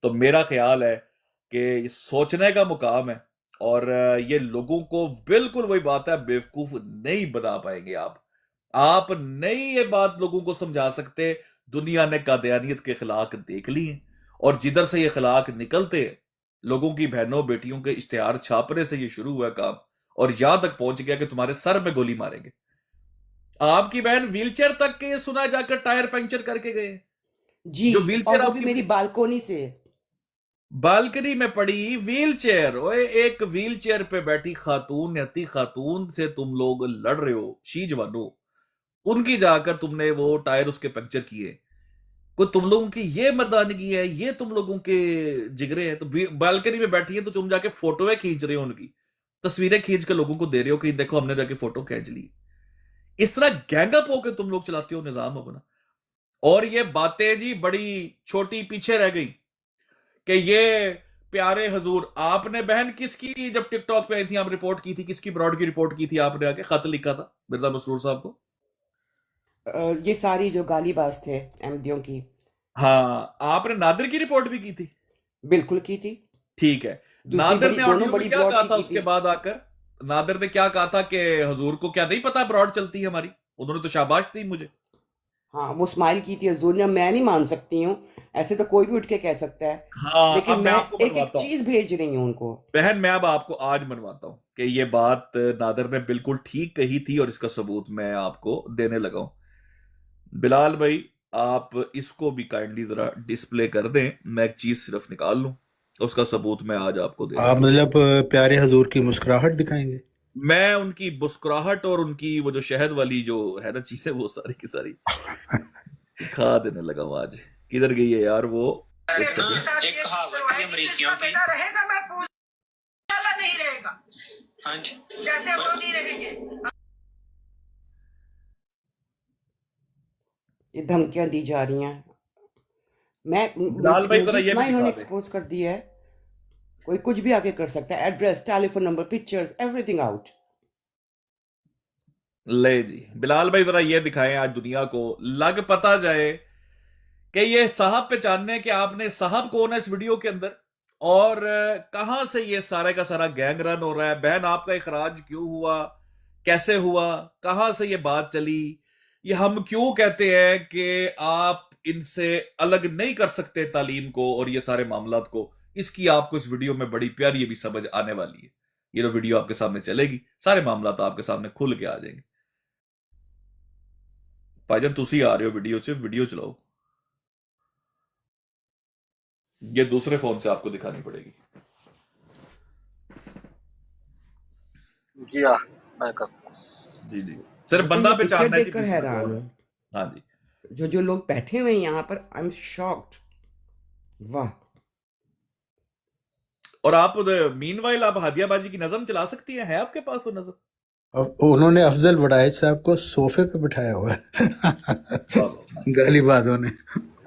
तो मेरा ख्याल है कि ये सोचने का मुकाम है और ये लोगों को बिल्कुल वही बात है, बेवकूफ नहीं बना पाएंगे आप नहीं ये बात लोगों को समझा सकते। दुनिया ने कादियानियत के खिलाफ देख ली है और जिधर से ये खिलाफ निकलते हैं, लोगों की बहनों बेटियों के इश्तेहार छापने से ये शुरू हुआ काम और यहां तक पहुंच गया कि तुम्हारे सर में गोली मारेंगे। आपकी बहन व्हीलचेयर तक के सुना जाकर टायर पंक्चर करके गए जी, जो और व्हीलचेयर वो भी मेरी बालकोनी से, बालकनी में पड़ी व्हीलचेयर। ओए एक व्हीलचेयर पे बैठी खातून, यती खातून से तुम लोग लड़ रहे हो, शी जवानो, उनकी जाकर तुमने वो टायर उसके पंक्चर किए। कोई तुम लोगों की ये मर्दानगी है, ये तुम लोगों के जिगरे हैं। तो बालकनी में बैठी है तो तुम जाके फोटोएं खींच रहे हो, उनकी तस्वीरें खींच के लोगों को दे रहे हो कि देखो हमने जाके फोटो खींच ली। इस तरह गैंगअप होकर तुम लोग चलाते हो निजाम अपना। और ये बातें जी बड़ी छोटी पीछे रह गई कि ये प्यारे हजूर, आपने बहन किसकी जब टिकटॉक पे आई थी आप रिपोर्ट की थी, किसकी ब्रॉड की रिपोर्ट की थी आपने, आके खत लिखा था मिर्जा मसरूर साहब को? ये सारी जो गालीबाज थे एमडीओ की। हाँ, आपने नादिर की रिपोर्ट भी की थी? बिल्कुल की थी। ठीक है। नादिर ने ऑडियो में क्या कहा था उसके बाद आकर? नादिर ने क्या कहा था कि हजूर को क्या नहीं पता ब्रॉड चलती है हमारी? उन्होंने तो शाबाश दी मुझे। हाँ, वो स्माइल की थी हजूर ने। मैं नहीं मान सकती हूँ, ऐसे तो कोई भी उठ के कह सकता है। हाँ, लेकिन मैं आपको एक चीज भेज रही हूँ उनको। बहन, मैं अब आपको आज मनवाता हूं कि ये बात नादिर ने बिल्कुल ठीक कही थी और इसका सबूत मैं आपको देने लगा हूं। बिलाल भाई, आप इसको भी काइंडली जरा डिस्प्ले कर दें, मैं एक चीज सिर्फ निकाल लूं, उसका सबूत मैं आज आपको दे। आप मतलब प्यारे हजूर की मुस्कुराहट दिखाएंगे? मैं उनकी मुस्कुराहट और उनकी वो जो शहद वाली जो है ना चीजें, वो सारी की सारी खा देने लगा हूं आज। किधर गई है यार वो? एक कहावत थी अमरीकियों की, रहेगा महफूज, नहीं रहेगा। हाँ जी, जैसे हम लोग नहीं रहेंगे। ये धमकियां दी जा रही हैं। लाल भाई जरा ये भी इन्होंने एक्सपोज कर दिया है, कोई कुछ भी आके कर सकता है। Address, telephone number, pictures, everything out. ले जी बिलाल भाई, जरा ये दिखाएं आज दुनिया को, लग पता जाए कि ये साहब पहचानने कि आपने साहब कौन है इस वीडियो के अंदर, और कहां से ये सारे का सारा गैंग रन हो रहा है। बहन, आपका इखराज क्यों हुआ, कैसे हुआ, कहां से ये बात चली, ये हम क्यों कहते हैं कि आप इनसे अलग नहीं कर सकते तालीम को और ये सारे मामलात को, इसकी आपको इस वीडियो में बड़ी प्यारी ये भी समझ आने वाली है। ये जो वीडियो आपके सामने चलेगी, सारे मामलात आपके सामने खुल के आ जाएंगे। भाईजान तुसी आ रहे हो वीडियो से, वीडियो चलाओ। ये दूसरे फोन से आपको दिखानी पड़ेगी। जी हाँ, मैं करता जी जी, सिर्फ बंदा पहचानना है। देखकर हैरान हूं। हाँ जी, जो लोग बैठे हुए हैं यहाँ पर, आई एम शॉक्ड। वाह। और आप मीनवाइल आप हादियाबाजी की नज़म चला सकती हैं, है आपके पास वो नज़म? उन्होंने अफजल वडायत साहब को सोफे पे बिठाया हुआ है गालिबाजों ने।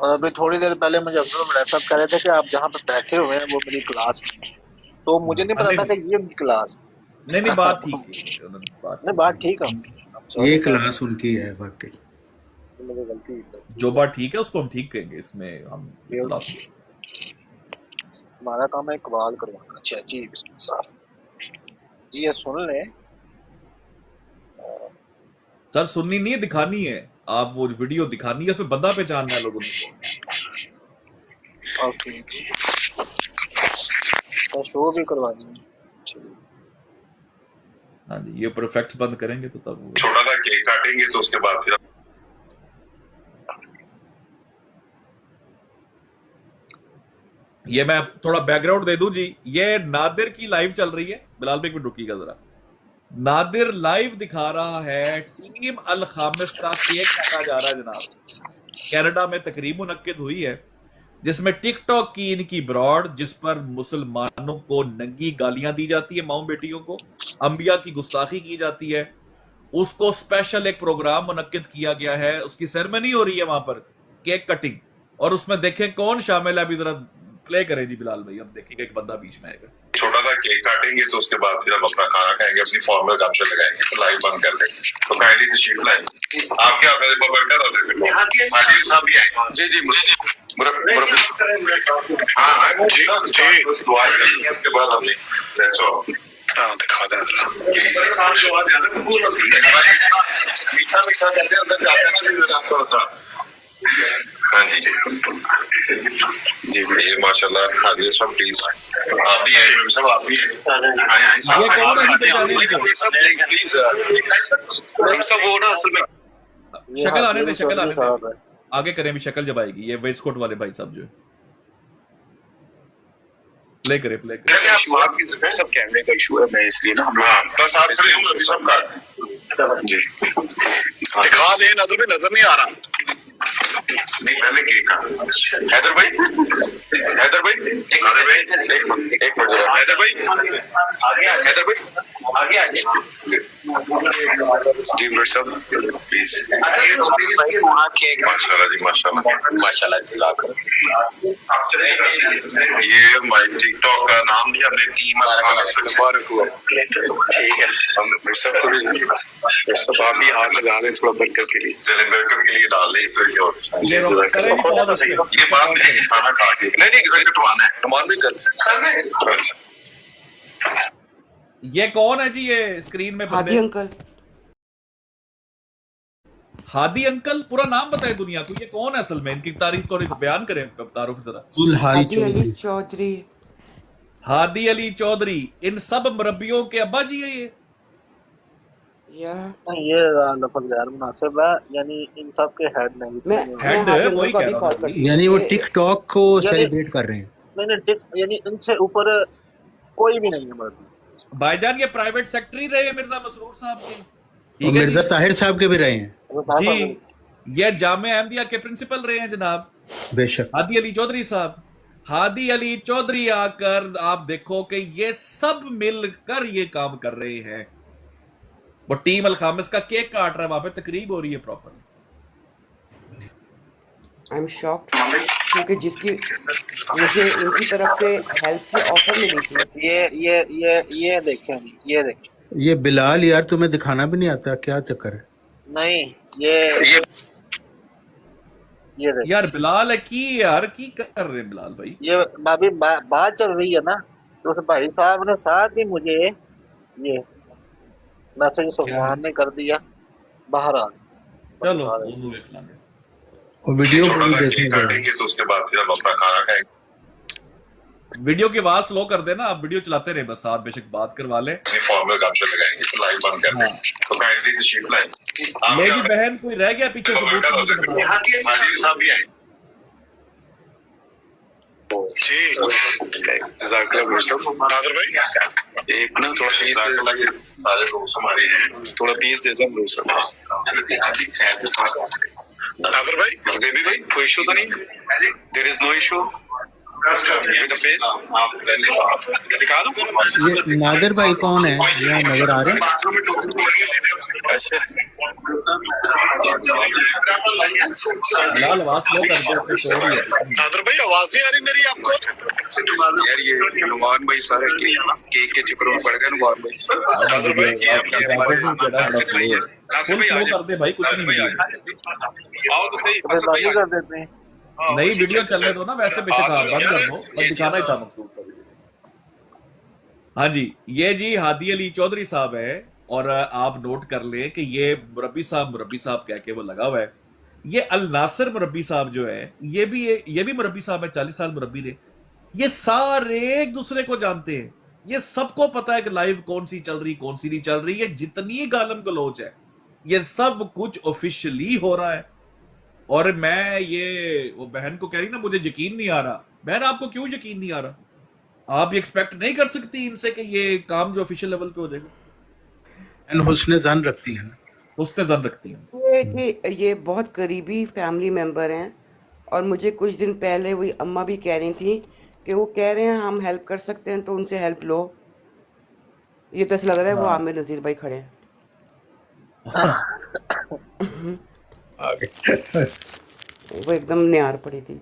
अभी थोड़ी देर पहले मुझे अफजल वडायत साहब कह रहे थे कि आप जहाँ पे बैठे हुए हैं वो मेरी क्लास में, तो मुझे नहीं पता था कि ये उनकी क्लास। नहीं बात ठीक है, नहीं बात ठीक है, ये क्लास उनकी है वाकई। मुझे गलती, जो बात ठीक है उसको हम ठीक कहेंगे, इसमें हम हमारा काम है इकबाल करवाना। अच्छा जी, ये सुन ले सर, सुननी नहीं है, दिखानी है। आप वो वीडियो दिखानी है, उसमें बंदा पहचानना है लोगों को। ओके, तो शो भी करवानी है। हाँ जी, ये परफेक्ट बंद करेंगे तो तब छोटा सा केक काटेंगे, तो उसके बाद फिर ये मैं थोड़ा बैकग्राउंड दे दूं जी। ये नादिर की लाइव चल रही है, बिलाल भाई रुकिएगा जरा। नादिर लाइव दिखा रहा है टीम अल खामिस का केक काटा जा रहा है जनाब। कनाडा में तकरीब मुनक्किद हुई है जिसमें टिकटॉक की इनकी ब्रॉड, जिस पर मुसलमानों को नंगी गालियां दी जाती है, माओ बेटियों को अंबिया की गुस्ताखी की जाती है, उसको स्पेशल एक प्रोग्राम मुनक्किद किया गया है। उसकी सेरेमनी हो रही है वहां पर, केक कटिंग, और उसमें देखें कौन शामिल है। अभी जरा प्ले करें जी बिलाल भाई, अब देखिएगा एक बंदा बीच में आएगा। छोटा सा केक काटेंगे, तो उसके बाद फिर हम अपना खाना खाएंगे, अपनी फॉर्मल गपशप लगाएंगे, तो लाइव बंद कर देंगे। तो काइंडली तशरीफ लाएं। आपके यहाँ बबरकर होते हैं, हाजी साहब भी आए। जी जी, हाँ जी, दुआ करेंगे, उसके बाद हमने दिखा दें जरा। मीठा मीठा कहते हैं, अंदर जाते हैं ना। हाँ जी जी, ये माशाल्लाह। हाजिर साहब प्लीज, आप भी आए सब, आप भी आए। सब वो ना असल में शक्ल आने दे, शक्ल आने दे, आगे करें भी शक्ल जब आएगी। ये वेस्टकोट वाले भाई साहब जो है, प्ले करे सब कैमरे का इशू है, मैं इसलिए ना हम बस आप सब जी दिखा दें, नजर में नजर नहीं आ रहा। नहीं पहले केक का। हैदर भाई एक मिनट जरा, हैदर भाई जी मिनट साहब प्लीज। माशाल्लाह जी माशाल्लाह। ये हमारे टिकटॉक का नाम भी हमने टीम ठीक है। हम सब आप भी हाथ लगा रहे हैं थोड़ा बरकत के लिए, चले बरकत के लिए डाल दें इस ये बात नहीं खाना खा के नहीं कटवाना है कमान भी कर। ये कौन है जी ये स्क्रीन में हादी अंकल? हादी अंकल पूरा नाम बताए दुनिया को, ये कौन है असल में? इनकी तारीफ थोड़ी बयान करें तारुफ जरा। हादी अली चौधरी। हादी अली चौधरी इन सब मुरब्बियों के अब्बा जी है ये लफज गैर मुनासिब है, यानी इन सब के हेड नहीं। हेड वही कह रहा हूं, यानी वो टिकटॉक को सेलिब्रेट कर रहे हैं। नहीं यानी इनसे ऊपर कोई भी नहीं है मुरब्बी। भाईजान ये प्राइवेट सेक्रेटरी रहे मिर्जा मसरूर साहब के, और मिर्जा ताहिर साहब के भी रहे हैं जी। ये जामे अहमदिया के प्रिंसिपल रहे हैं जनाब बेशक। हादी अली चौधरी साहब। हादी अली चौधरी आकर आप देखो कि ये सब मिलकर ये काम कर रहे हैं। वो टीम अल-खामिस का केक काट रहा है, वहां पे तकरीब हो रही है प्रॉपर। आई एम शॉक्ड क्योंकि जिसकी मुझे इनकी तरफ से हेल्प की ऑफर मिली थी। ये देखें ये बिलाल यार तुम्हें दिखाना भी नहीं आता, क्या चक्कर है? नहीं ये यार बिलाल है की यार की कर रहे हैं बिलाल भाई। ये अभी बात चल रही है ना, तो उस भाई साहब ने साथ ही मुझे ये मैसेज सफवान ने कर दिया बाहर आ। चलो वो देख लेंगे और वीडियो भी देखेंगे तो उसके बाद फिर हम अपना खाना खाएंगे। वीडियो की आवाज स्लो कर देना, आप वीडियो चलाते रहे बस, साथ बेशक बात करवा ले। फॉर्मल काम से लगाएंगे तो लाइव बंद कर दें तो काइंडली तशरीफ लाएं। मेरी बहन कोई रह गया पीछे सबूत हाजी साहब भी आए जी। नादर भाई एक ना थोड़ा पीस सारे लोग हमारे हैं, थोड़ा पीस दे दो नादर भाई। देवी भाई कोई इशू तो नहीं? There is no issue. दिखा दो ये नादर भाई कौन है? यहाँ नजर आ रहे हैं? नादर भाई आवाज नहीं आ रही मेरी आपको? यार ये नुमान भाई सारे केक के चक्कर में पड़ गए। नुमान भाई नादर भाई स्लो कर दे भाई, कुछ नहीं आओ तो सही कर देते हैं। नई वीडियो चलने दो ना, वैसे बेशक आप बंद कर दो, बस दिखाना ही था मकसूद का। हाँ जी, ये जी हादी अली चौधरी साहब है और आप नोट कर ले कि ये मुरब्बी साहब कह के वो लगा हुआ है। ये अल नासिर मुरब्बी साहब जो है ये भी मुरब्बी साहब है, 40 साल मुरब्बी रहे। ये सारे एक दूसरे को जानते हैं, ये सबको पता है कि लाइव कौन सी चल रही कौन सी नहीं चल रही है। जितनी गालम गलोच है ये सब कुछ ऑफिशियली हो रहा है। और मैं ये वो बहन को कह रही ना मुझे यकीन नहीं आ रहा। बहन आपको क्यों यकीन नहीं आ रहा? आप एक्सपेक्ट नहीं कर सकती इनसे कि ये काम जो ऑफिशियल लेवल पे हो जाएगा? हुस्न ज़न रखती है ना, हुस्न ज़न रखती है। ये बहुत करीबी फैमिली मेंबर हैं और मुझे कुछ दिन पहले वही अम्मा भी कह रही थी कि वो कह रहे हैं हम हेल्प कर सकते हैं तो उनसे हेल्प लो। ये तो ऐसा लग रहा है वो आमिर नज़ीर भाई खड़े हैं। वो एकदम नियार पड़ी थी।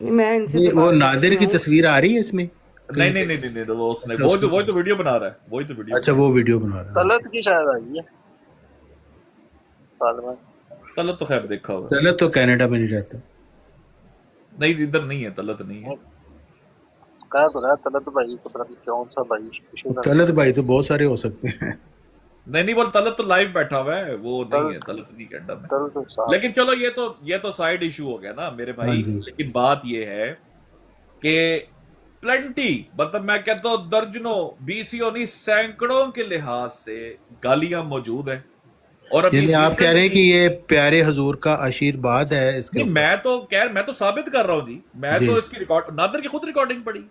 मैं इनसे वो नादिर की तस्वीर आ रही है इसमें? नहीं वो उसने वो तो वीडियो बना रहा है, वही तो वीडियो। अच्छा वो वीडियो बना रहा है। तलत की शायद आई है। तलत तो खैर देखा होगा। तलत तो कनाडा में नहीं रहता। नहीं इधर नहीं है, तलत नहीं है। कहा तो रहा तलत भाई को, पता नहीं कौन सा भाई। तलत भाई तो बहुत सारे हो सकते हैं। नहीं वो तलत तो लाइव बैठा हुआ है, वो नहीं है तलत नहीं कैनेडा में। लेकिन चलो ये तो साइड इशू हो गया ना मेरे भाई। लेकिन बात ये है कि प्लेंटी, मतलब मैं कहता हूँ दर्जनों बीसियों नहीं सैकड़ों के लिहाज से गालियां मौजूद है। और अभी आप कह रहे हैं कि ये प्यारे हुजूर का आशीर्वाद है इसके? मैं तो साबित कर रहा हूँ जी। मैं तो इसकी रिकॉर्ड नादर की खुद रिकॉर्डिंग पढ़ी।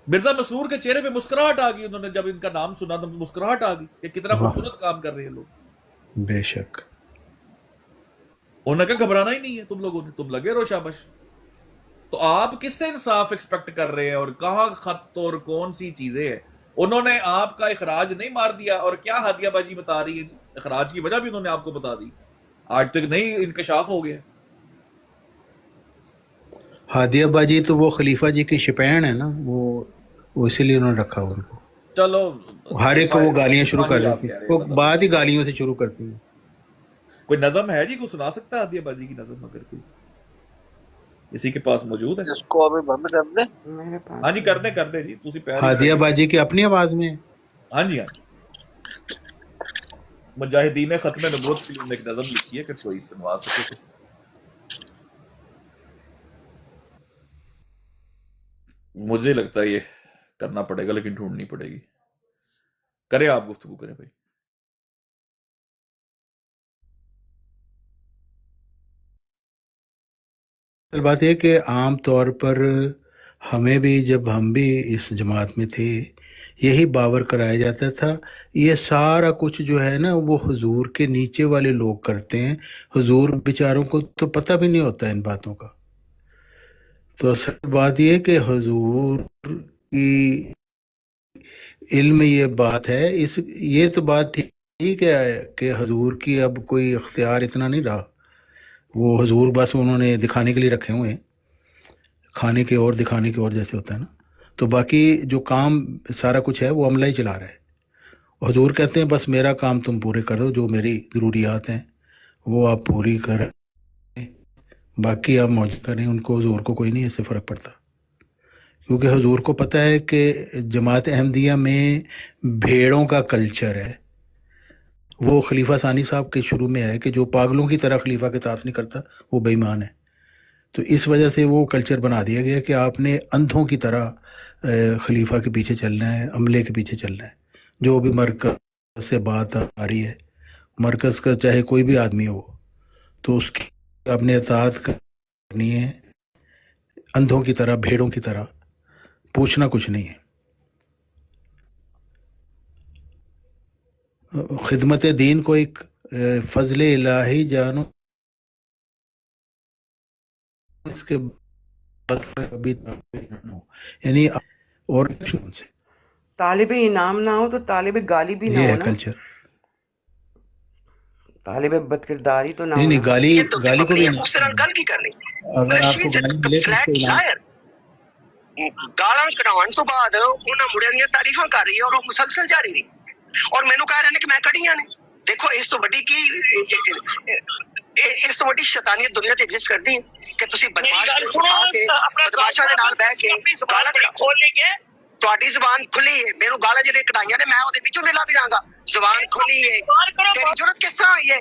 मिर्जा मसरूर के चेहरे पे मुस्कुराहट आ गई, उन्होंने जब इनका नाम सुना तो मुस्कुराहट आ गई कि कितना खूबसूरत काम कर रहे हैं लोग। बेशक। उन्होंने कहा घबराना ही नहीं है तुम लोगों ने, तुम लगे रहो शाबाश। तो आप किससे इंसाफ एक्सपेक्ट कर रहे हैं और कहाँ खत और कौन सी चीजें हैं? उन्होंने आपका इखराज नहीं मार दिया और क्या हादियाबाजी बता रही है जी? इखराज की वजह भी उन्होंने आपको बता दी, आज तक नहीं इंकशाफ हो गया। हादियाबाजी तो वो खलीफा जी की शिपैन है ना, वो इसीलिए उन्होंने रखा उनको। चलो हर एक को वो गालियां शुरू कर देती है, वो बात ही गालियों से शुरू करती है। कोई नज़म है जी, कोई सुना सकता है हादियाबाजी की नज़म अगर कोई किसी के पास मौजूद है? इसको अभी बंद कर दे। मेरे पास हाँ जी कर दे जी, तुसी पैर हादियाबाजी की अपनी आवाज में। हाँ जी मुजाहिदीन खत्म नबूवत के लिए उन्होंने एक नज़म लिखी है कि कोई सुनवा सके तो। मुझे लगता है ये करना पड़ेगा, लेकिन ढूंढनी पड़ेगी। करें आप गुफ्तगू करें भाई। बात यह कि आम तौर पर हमें भी, जब हम भी इस जमात में थे, यही बावर कराया जाता था ये सारा कुछ जो है ना वो हुजूर के नीचे वाले लोग करते हैं, हुजूर बेचारों को तो पता भी नहीं होता इन बातों का। तो असल बात यह कि हुजूर की इल्म ये बात है, ये तो बात ठीक है कि हुजूर की अब कोई इख्तियार इतना नहीं रहा, वो हुजूर बस उन्होंने दिखाने के लिए रखे हुए हैं, खाने के और दिखाने के और जैसे होता है ना। तो बाकी जो काम सारा कुछ है वो अमला ही चला रहा है। हुजूर कहते हैं बस मेरा काम तुम पूरे करो, जो मेरी ज़रूरियात हैं वो आप पूरी करें, बाकी आप मौज करें। उनको हुजूर को कोई नहीं इससे फ़र्क पड़ता, क्योंकि हुजूर को पता है कि जमात अहमदिया में भेड़ों का कल्चर है। वो खलीफा सानी साहब के शुरू में है कि जो पागलों की तरह खलीफा के साथ नहीं करता वो बेईमान है। तो इस वजह से वो कल्चर बना दिया गया कि आपने अंधों की तरह खलीफा के पीछे चलना है, अमले के पीछे चलना है। जो भी मरकज़ से बात आ रही है, मरकज़ का चाहे कोई भी आदमी हो, तो उसकी आपने इताअत करनी है अंधों की तरह, भेड़ों की तरह, पूछना कुछ नहीं है। खिदमत दीन को एक फजल इलाही जानो, इसके कभी यानी और से तालिब इनाम ना हो तो तालिब गाली भी ना ये हो है ना, कल्चर। तालिब बदकिरदारी तो ना नहीं हो नहीं, ना। गाली ये तो सिर्फ गाली को अपनी भी उससे ਨਾਲ ਗੱਲ ਕੀ ਕਰਨੀ अगर आपको शी इज गाली मिले तो फ्लैट उसको इनाम लायर ਗਾਲਾਂ ਕਢਾਉਣ ਤੋਂ ਬਾਅਦ ਉਹਨਾਂ ਮੁੰਡਿਆਂ ਦੀਆਂ ਤਾਰੀਫਾਂ ਕਰ ਰਹੀ ਹੈ ਔਰ ਉਹ ਮੁਸਲਸਲ ਜਾਰੀ ਰਹੀ ਔਰ ਮੈਨੂੰ ਕਹਿ ਰਹੇ ਨੇ ਕਿ ਮੈਂ ਕਢੀਆਂ ਨੇ। ਦੇਖੋ ਇਸ ਤੋਂ ਵੱਡੀ ਕੀ ਇਸ ਤੋਂ ਵੱਡੀ ਸ਼ੈਤਾਨੀਅਤ ਦੁਨੀਆ ਤੇ ਐਗਜ਼ਿਸਟ ਕਰਦੀ ਹੈ ਕਿ ਤੁਸੀਂ ਬਦਮਾਸ਼ ਨੂੰ ਉਠਾ ਕੇ ਬਦਮਾਸ਼ਾਂ ਦੇ ਨਾਲ ਬਹਿ ਕੇ ਗਾਲਾਂ ਖੋਲੇਗੇ। ਤੁਹਾਡੀ ਜ਼ੁਬਾਨ ਖੁੱਲੀ ਹੈ, ਮੈਨੂੰ ਗਾਲਾਂ ਜਿਹੜੇ ਕਢਾਈਆਂ ਨੇ ਮੈਂ ਉਹਦੇ ਵਿੱਚੋਂ ਦੇ ਲੱਗ ਜਾਵਾਂਗਾ। ਜ਼ੁਬਾਨ ਖੁੱਲੀ ਹੈ, ਤੇਰੀ ਜ਼ਰੂਰਤ ਕਿਸ ਤਰ੍ਹਾਂ ਹੋਈ ਹੈ?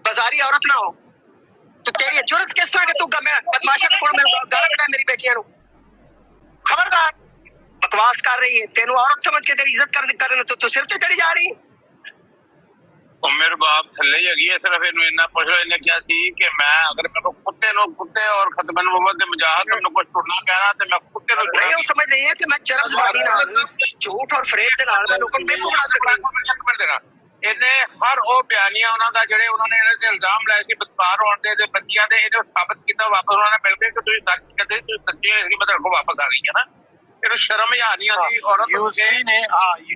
ਬਾਜ਼ਾਰੀ ਔਰਤ ਨਾ ਹੋ तो तेरी जरूरत किस तरह के तू बदमाशा के कोल मेरे गाला कटा मेरी बेटियां नु। खबरदार बकवास कर रही है, तेनू औरत समझ के तेरी इज्जत करने तो सिर ते चढ़ी जा रही है। मेरे बाप थल्ले ही हैगी है, सिर्फ इन्हें इन्ना पुछ लो इन्हें क्या सी कि मैं अगर मेरे को कुत्ते और खत्म नबूवत दे मुजाहिद तुमने कुछ सुनना कहना तो मैं कुत्ते नु नहीं वो समझ रही है कि मैं चरम ज़बानी नाल झूठ और फरेब दे नाल मैं लोगों को बेवकूफ बना सकती हूं। ਇਹਨੇ ਹਰ ਉਹ ਬਿਆਨੀਆਂ ਉਹਨਾਂ ਦਾ ਜਿਹੜੇ ਉਹਨਾਂ ਨੇ ਇਹਦੇ ਤੇ ਇਲਜ਼ਾਮ ਲਾਏ ਸੀ ਬਦਕਾਰ ਹੋਣ ਦੇ ਬੱਚਿਆਂ ਦੇ, ਇਹਨੂੰ ਸਾਬਤ ਕੀਤਾ ਵਾਪਸ ਉਹਨਾਂ ਨੇ ਮਿਲ ਕੇ ਕਿ ਤੁਸੀਂ ਸੱਚ ਕਹਿੰਦੇ, ਤੁਸੀਂ ਸੱਚੇ ਇਸ ਲਈ ਮਤਲਬ ਵਾਪਸ ਆ ਗਈ ਹੈ ਨਾ। ਇਹਨੂੰ ਸ਼ਰਮ ਹੀ ਆਣੀ ਆਦੀ ਔਰਤ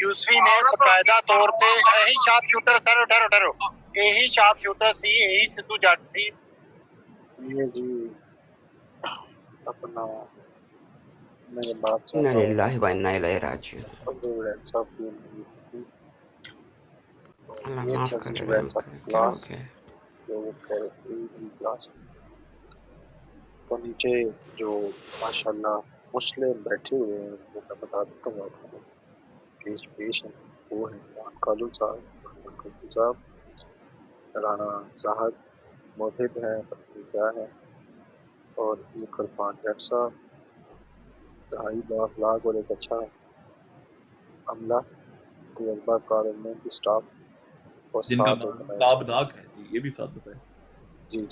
यूसवी ने बकायदा तौर पे यही शार्प शूटर सर डरो यही शार्प शूटर सी, यही सिद्धू जट सी। ये जी अपना मेरे बाप इन्ना लिल्लाहि व इन्ना इलैहि राजिऊन। सब अल्लाह ये माफ चर्च कर वैसा दे। क्या हो क्लास गया? जो वो कह रहे थे क्लास तो नीचे जो माशाल्लाह मुस्लिम बैठे हुए हैं वो मैं बता देता हूँ आपको, पेश है वो है इमरान कालू साहब, राना साहब, मोहिब है, क्या है, और ये कुरबान जट साहब, ढाई लाख और एक अच्छा अमला, तजर्बा कार की स्टाफ और जिनका सात नाम ताबनाक है जी, ये भी साथ बताएं जी,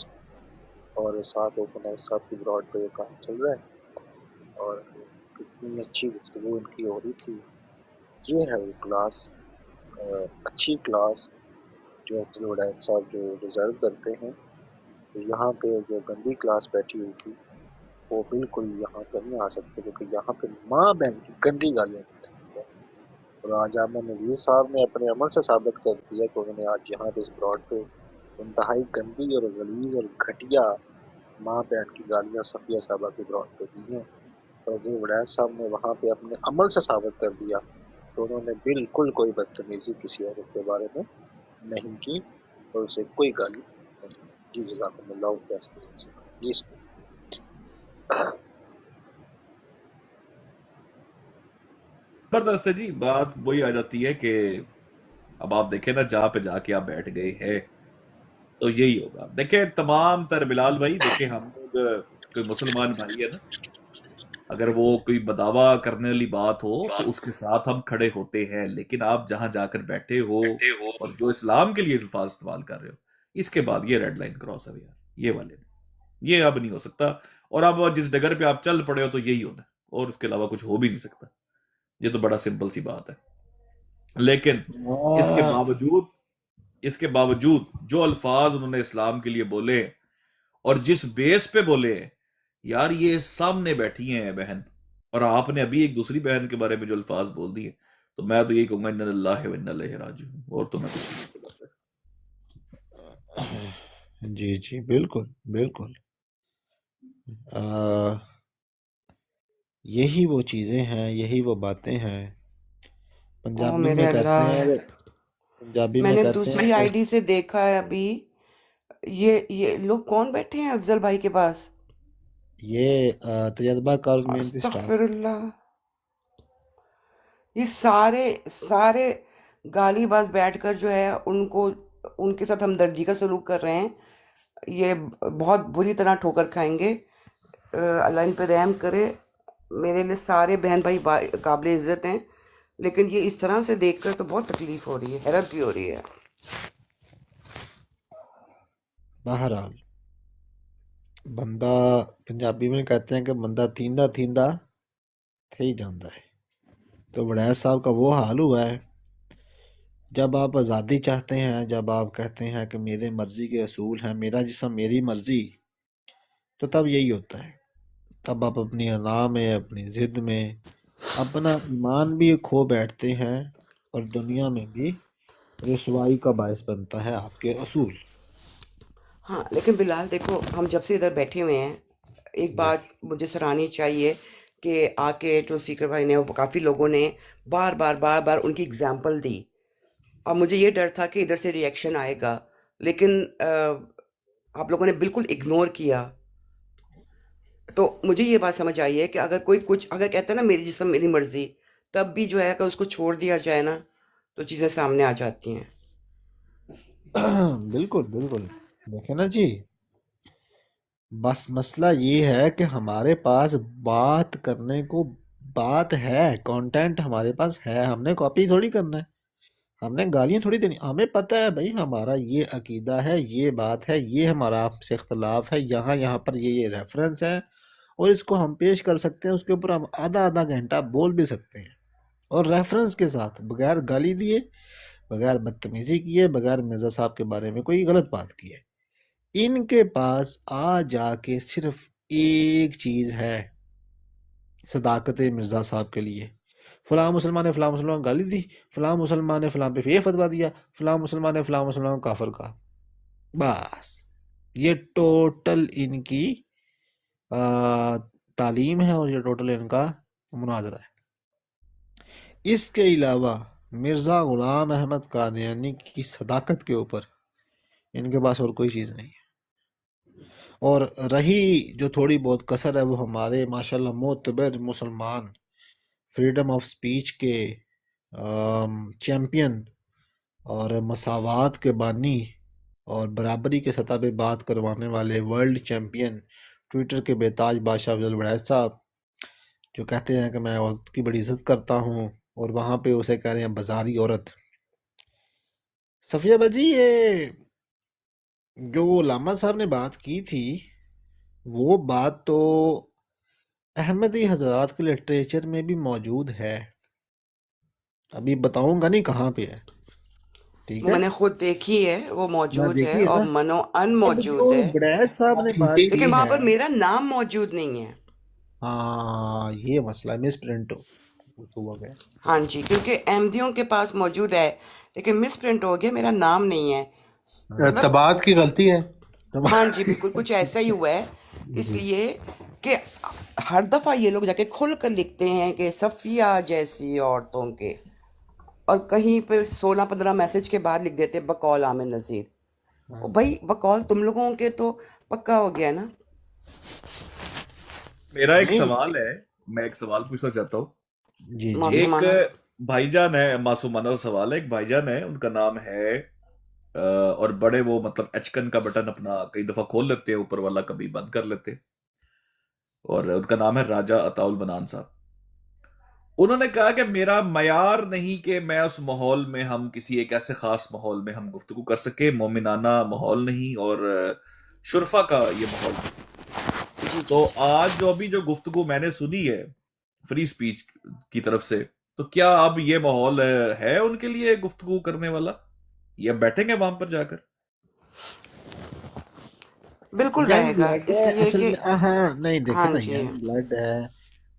और साथ ओपनर्स साहब की ब्रॉड पे काम चल रहा है और कितनी अच्छी गुफ्तगू इनकी हो रही थी। ये है वो क्लास, अच्छी क्लास जो अब्दुल वडायत साहब जो डिज़र्व करते हैं। तो यहाँ पे जो गंदी क्लास बैठी हुई थी वो बिल्कुल यहाँ पर नहीं आ सकते, क्योंकि यहाँ पे माँ बहन की गंदी गालियाँ दी थी। और आज जामा नज़ीर साहब ने अपने अमल से साबित कर दिया कि उन्होंने आज यहाँ पे इस ब्रॉड पे इंतहाई गंदी और गलीज और घटिया माँ बहन की गालियाँ सफिया साहबा की ब्रॉड पे दी हैं। और अजीज वड़ैच साहब ने वहाँ पे अपने अमल से साबित कर दिया तो उन्होंने बिल्कुल कोई बदतमीजी किसी औरत के बारे में नहीं की और उसे कोई गाली नहीं दी। जी जज़ाकुमुल्लाह खैर। जी जबरदस्त है जी। बात वही आ जाती है कि अब आप देखें ना, जहां पे जाके आप बैठ गए हैं तो यही होगा। देखें तमाम तर बिलाल भाई, देखें हम लोग कोई मुसलमान भाई है ना, अगर वो कोई बदावा करने वाली बात हो तो उसके साथ हम खड़े होते हैं, लेकिन आप जहां जाकर बैठे हो और जो इस्लाम के लिए अल्फाज इस्तेमाल कर रहे हो, इसके बाद ये रेड लाइन क्रॉस है यार, ये वाले नहीं, ये अब नहीं हो सकता। और अब जिस डगर पे आप चल पड़े हो तो यही होना है, और उसके अलावा कुछ हो भी नहीं सकता। ये तो बड़ा सिंपल सी बात है। लेकिन इसके बावजूद जो अल्फाज उन्होंने इस्लाम के लिए बोले और जिस बेस पे बोले, यार ये सामने बैठी हैं बहन, और आपने अभी एक दूसरी बहन के बारे में जो अल्फाज बोल दिए, तो मैं तो यही कहूंगा इन्ना लिल्लाहि व इन्ना इलैहि राजिऊन, और तो मैं कुछ जी जी बिल्कुल बिल्कुल। यही वो चीज़ें हैं, यही वो बातें हैं। ओ पंजाबी मेरे में कहते अल्लाह, हैं, पंजाबी में मैंने कहते दूसरी हैं आईडी से देखा है अभी। ये लोग कौन बैठे हैं अफजल भाई के पास? ये तजर्बाकार कम्युनिटी स्टाफ। अस्तगफिरुल्लाह। ये सारे सारे गालीबाज बैठकर जो है उनको, उनके साथ हमदर्दी का सलूक कर रहे हैं। ये बहुत बुरी तरह ठोकर खाएंगे। अल्लाह इन पे रहम करे। मेरे लिए सारे बहन भाई काबिल इज़्ज़त हैं, लेकिन ये इस तरह से देखकर तो बहुत तकलीफ हो रही है, हैरत भी हो रही है। बहरहाल बंदा, पंजाबी में कहते हैं कि बंदा थींदा थींदा थे ही जाता है। तो वड़ैच साहब का वो हाल हुआ है। जब आप आज़ादी चाहते हैं, जब आप कहते हैं कि मेरे मर्जी के असूल हैं, मेरा जिस्म मेरी मर्जी, तो तब यही होता है। तब आप अपनी अना में, अपनी ज़िद में अपना ईमान भी खो बैठते हैं और दुनिया में भी रुसवाई का बायस बनता है आपके असूल। हाँ, लेकिन बिलाल देखो, हम जब से इधर बैठे हुए हैं, एक बात मुझे सराहनी चाहिए कि आके जो सीकर भाई ने, काफ़ी लोगों ने बार बार उनकी एग्जाम्पल दी। और मुझे ये डर था कि इधर से रिएक्शन आएगा, लेकिन आप लोगों ने बिल्कुल इग्नोर किया। तो मुझे ये बात समझ आई है कि अगर कोई कुछ अगर कहता है ना मेरी जिस्म मेरी मर्जी, तब भी जो है कि उसको छोड़ दिया जाए ना, तो चीज़ें सामने आ जाती हैं। बिल्कुल बिल्कुल। देखे ना जी, बस मसला ये है कि हमारे पास बात करने को बात है, कंटेंट हमारे पास है, हमने कॉपी थोड़ी करना है, हमने गालियां थोड़ी देनी। हमें पता है भाई हमारा ये अकीदा है, ये बात है, ये हमारा आपसे इख्तलाफ है, यहाँ यहाँ पर ये रेफरेंस है, और इसको हम पेश कर सकते हैं। उसके ऊपर हम आधा आधा घंटा बोल भी सकते हैं, और रेफरेंस के साथ, बगैर गाली दिए, बगैर बदतमीजी किए, बगैर मिर्ज़ा साहब के बारे में कोई गलत बात की है। इनके पास आ जाके सिर्फ एक चीज़ है, सदाकत मिर्ज़ा साहब के लिए। फ़लाँ मुसलमान ने फ़लाँ मुसलमान गाली दी, फ़लाँ मुसलमान ने फ़लाँ पे ये फतवा दिया, फ़लाँ मुसलमान ने फ़लाँ मुसलमान को काफिर कहा। बस ये टोटल इनकी तालीम है, और ये टोटल इनका मुनाजरा है। इसके अलावा मिर्ज़ा ग़ुलाम अहमद कादियानी की सदाकत के ऊपर इनके पास और कोई चीज़ नहीं है। और रही जो थोड़ी बहुत कसर है, वो हमारे माशाल्लाह मोतबर मुसलमान फ्रीडम ऑफ स्पीच के चैम्पियन और मसावात के बानी और बराबरी के सतह पे बात करवाने वाले वर्ल्ड चैम्पियन, ट्विटर के बेताज बादशाह अफजल वड़ैच साहब, जो कहते हैं कि मैं औरत की बड़ी इज्जत करता हूँ, और वहाँ पे उसे कह रहे हैं बाजारी औरत। सफिया बाजी, ये जो लामा साहब ने बात की थी, वो बात तो अहमदी हजरात के लिटरेचर में भी मौजूद है। अभी बताऊंगा नहीं कहाँ पे है। ठीक है, मैंने खुद देखी है, वो मैं मौजूद देखी है है और ना। मनोअन अब मौजूद जो है, बड़ैच साहब ने बात की लेकिन वहां है, पर मेरा नाम मौजूद नहीं है। हाँ ये मसला मिस प्रिंट हुआ गया। हाँ जी, क्योंकि अहमदियों के पास मौजूद है, लेकिन मिस प्रिंट हो गया, मेरा नाम नहीं है। मतलब तबात की गलती है। हाँ जी, बिल्कुल कुछ ऐसा ही हुआ है। जी इसलिए कि हर दफ़ा ये लोग जाके खुल कर लिखते हैं कि सफ़िया जैसी औरतों के, और कहीं पे 16-15 मैसेज के बाद लिख देते बकौल आमिर नज़ीर। ओ भाई, बकौल तुम लोगों के तो पक्का हो गया ना। मेरा एक नहीं सवाल है, मैं एक सवाल पूछना चाहता हूँ। जी जी मासूमाना। एक भाईजान है, मासूमाना सवाल है, एक भाईजान है, उनका नाम है और बड़े वो मतलब एचकन का बटन अपना कई दफा खोल लेते हैं ऊपर वाला, कभी बंद कर लेते हैं, और उनका नाम है राजा अताउल मनान साहब। उन्होंने कहा कि मेरा मयार नहीं कि मैं उस माहौल में, हम किसी एक ऐसे खास माहौल में हम गुफ्तगू कर सके, मोमिनाना माहौल नहीं और शुरफा का ये माहौल नहीं। जी तो जी। आज जो अभी जो गुफ्तगू मैंने सुनी है फ्री स्पीच की तरफ से, तो क्या अब ये माहौल है उनके लिए गुफ्तगू करने वाला, या बैठेंगे वहां पर जाकर? बिल्कुल यंग रहेगा, ब्लड है इसलिए असल कि में। हाँ नहीं देखे हाँ ना, जी, यंग ब्लड है,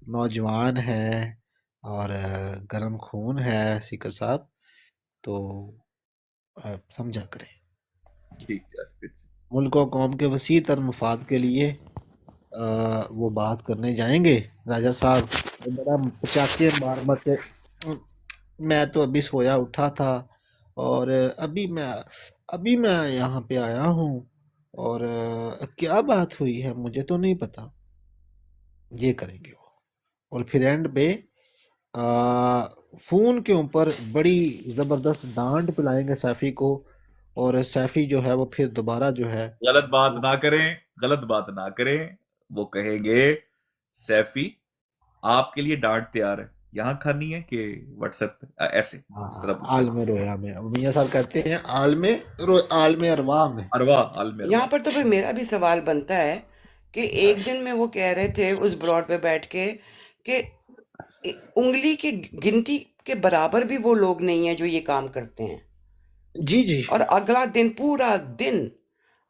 नौजवान है और गर्म खून है सीकर साहब, तो समझा करें। ठीक है। मुल्क और कौम के वसी तर मफाद के लिए वो बात करने जाएंगे राजा साहब। तो बड़ा पचाके मार मत के, मैं तो अभी सोया उठा था और अभी मैं यहाँ पे आया हूँ और क्या बात हुई है मुझे तो नहीं पता, ये करेंगे वो। और फिर एंड पे फोन के ऊपर बड़ी जबरदस्त डांट पिलाएंगे सैफी को, और सैफी जो है वो फिर दोबारा जो है गलत बात ना करें, गलत बात ना करें, वो कहेंगे सैफी आपके लिए डांट तैयार है, यहाँ खानी है कि व्हाट्सएप पे, ऐसे इस तरह पूछे। आल में रोया में, अब मियाँ साहब कहते हैं आल में अरवा में। अरवा, आल में यहाँ अरवा। पर तो फिर मेरा भी सवाल बनता है कि एक दिन में वो कह रहे थे उस ब्रॉड पे बैठ के कि उंगली की गिनती के बराबर भी वो लोग नहीं है जो ये काम करते हैं, जी जी। और अगला दिन पूरा दिन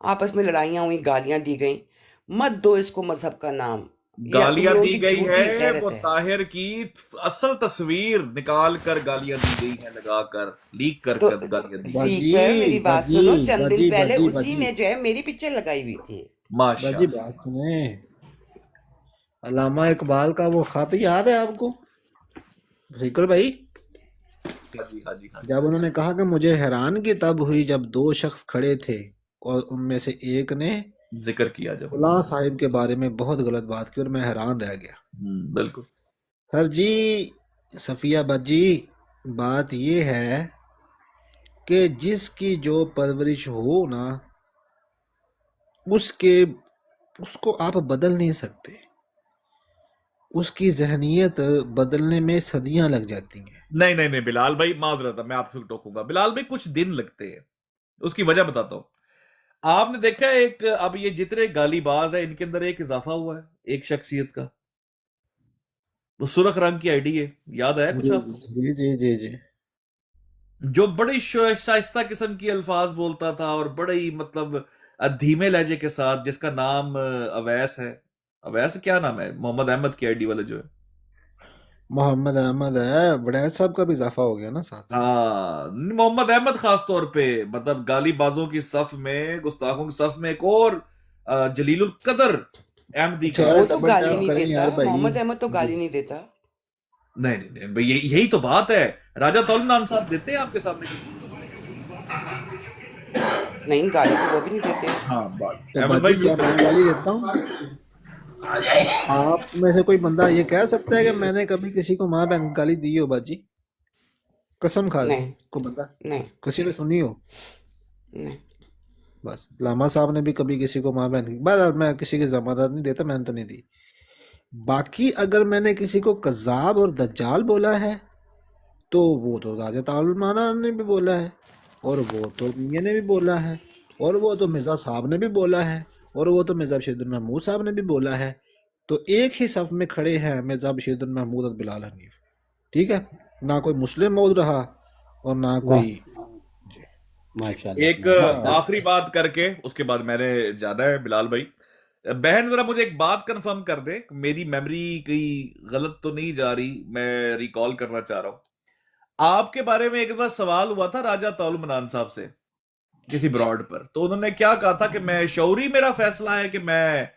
आपस में लड़ाइयाँ हुई, गालियां दी गई। मत दो इसको मजहब का नाम, ये तुम गालियां लोगों दी की गई झूठी है, गैरत वो है। ताहिर की असल तस्वीर निकाल कर गालियां दी गई है, लगाकर लीक कर तो कर गालियां दी गई। बाजी स्पीकर मेरी बात बाजी सुनो, चंद दिन बाजी पहले बाजी उसी बाजी ने जो है मेरी पिक्चर लगाई हुई थी। बाजी माशाल्लाह। बात सुने, अल्लामा इकबाल का वो खत याद है आपको फिकर भाई, हाँ जी, हाँ जी, हाँ जी। जब उन्होंने कहा कि मुझे हैरानगी तब हुई जब दो शख्स खड़े थे और उनमें से एक ने जिक्र किया जब। गुलाम साहिब के बारे में बहुत गलत बात की और मैं हैरान रह गया। बिल्कुल। सर जी, सफिया बाजी, बात ये है कि जिसकी जो परवरिश हो ना, उसको आप बदल नहीं सकते, उसकी जहनियत बदलने में सदियां लग जाती हैं। नहीं नहीं नहीं बिलाल भाई, माजरत है, मैं आपसे टोकूंगा। बिलाल भाई कुछ दिन लगते हैं, उसकी वजह बताता हूं। आपने देखा है एक, अब ये जितने गालीबाज है इनके अंदर एक इजाफा हुआ है, एक शख्सियत का, वो सुर्ख रंग की आईडी है, याद आया कुछ जी आपको? जी जी जी जी। जो बड़ी शाइस्ता किस्म की अल्फाज बोलता था और बड़े ही मतलब धीमे लहजे के साथ, जिसका नाम अवैस है। अवैस क्या नाम है? मोहम्मद अहमद की आईडी वाले जो है। मोहम्मद अहमद है, बड़ैच साहब का भी इजाफा हो गया ना साथ। हाँ, मोहम्मद अहमद खास तौर पे, मतलब गालीबाजों की सफ में, गुस्ताखों की सफ में एक और जलीलुल कदर अहमदी का। वो तो गाली नहीं देता, मोहम्मद अहमद तो गाली नहीं देता। नहीं नहीं नहीं भाई, यही तो बात है। राजा तौल नाम साहब देते हैं आपके सामने? नहीं, गाली तो वो भी नहीं देते। हाँ, बात क्या मैं गाली देता हूँ? आप में से कोई बंदा ये कह सकता है कि मैंने कभी किसी को माँ बहन गाली दी हो? बाजी कसम खा दे, को बंदा नहीं, किसी ने सुनी हो? नहीं। बस लामा साहब ने भी कभी किसी को माँ बहन की, बहरहाल मैं किसी की जमानत नहीं देता, मैंने तो नहीं दी। बाकी अगर मैंने किसी को कज़ाब और दज्जाल बोला है तो वो तो राजा ताउलमाना ने भी बोला है, और वो तो मियाँ ने भी बोला है, और वो तो मिर्ज़ा साहब ने भी बोला है, और वो तो मिर्ज़ा बशीरुद्दीन महमूद साहब ने भी बोला है। तो एक ही सफ में खड़े हैं मिर्ज़ा बशीरुद्दीन महमूद और बिलाल हनीफ, ठीक है? ना कोई मुस्लिम मौद रहा और ना कोई। माशाल्लाह एक माशाल्लाह। आखिरी बात करके उसके बाद मैंने जाना है बिलाल भाई। बहन जरा मुझे एक बात कंफर्म कर दे, मेरी मेमोरी कहीं गलत तो नहीं जा रही, मैं रिकॉल करना चाह रहा हूं। आपके बारे में एक बार सवाल हुआ था राजा ताउल मनान साहब से किसी ब्रॉड पर, तो उन्होंने क्या कहा था कि मैं शौरी मेरा फैसला है कि मैं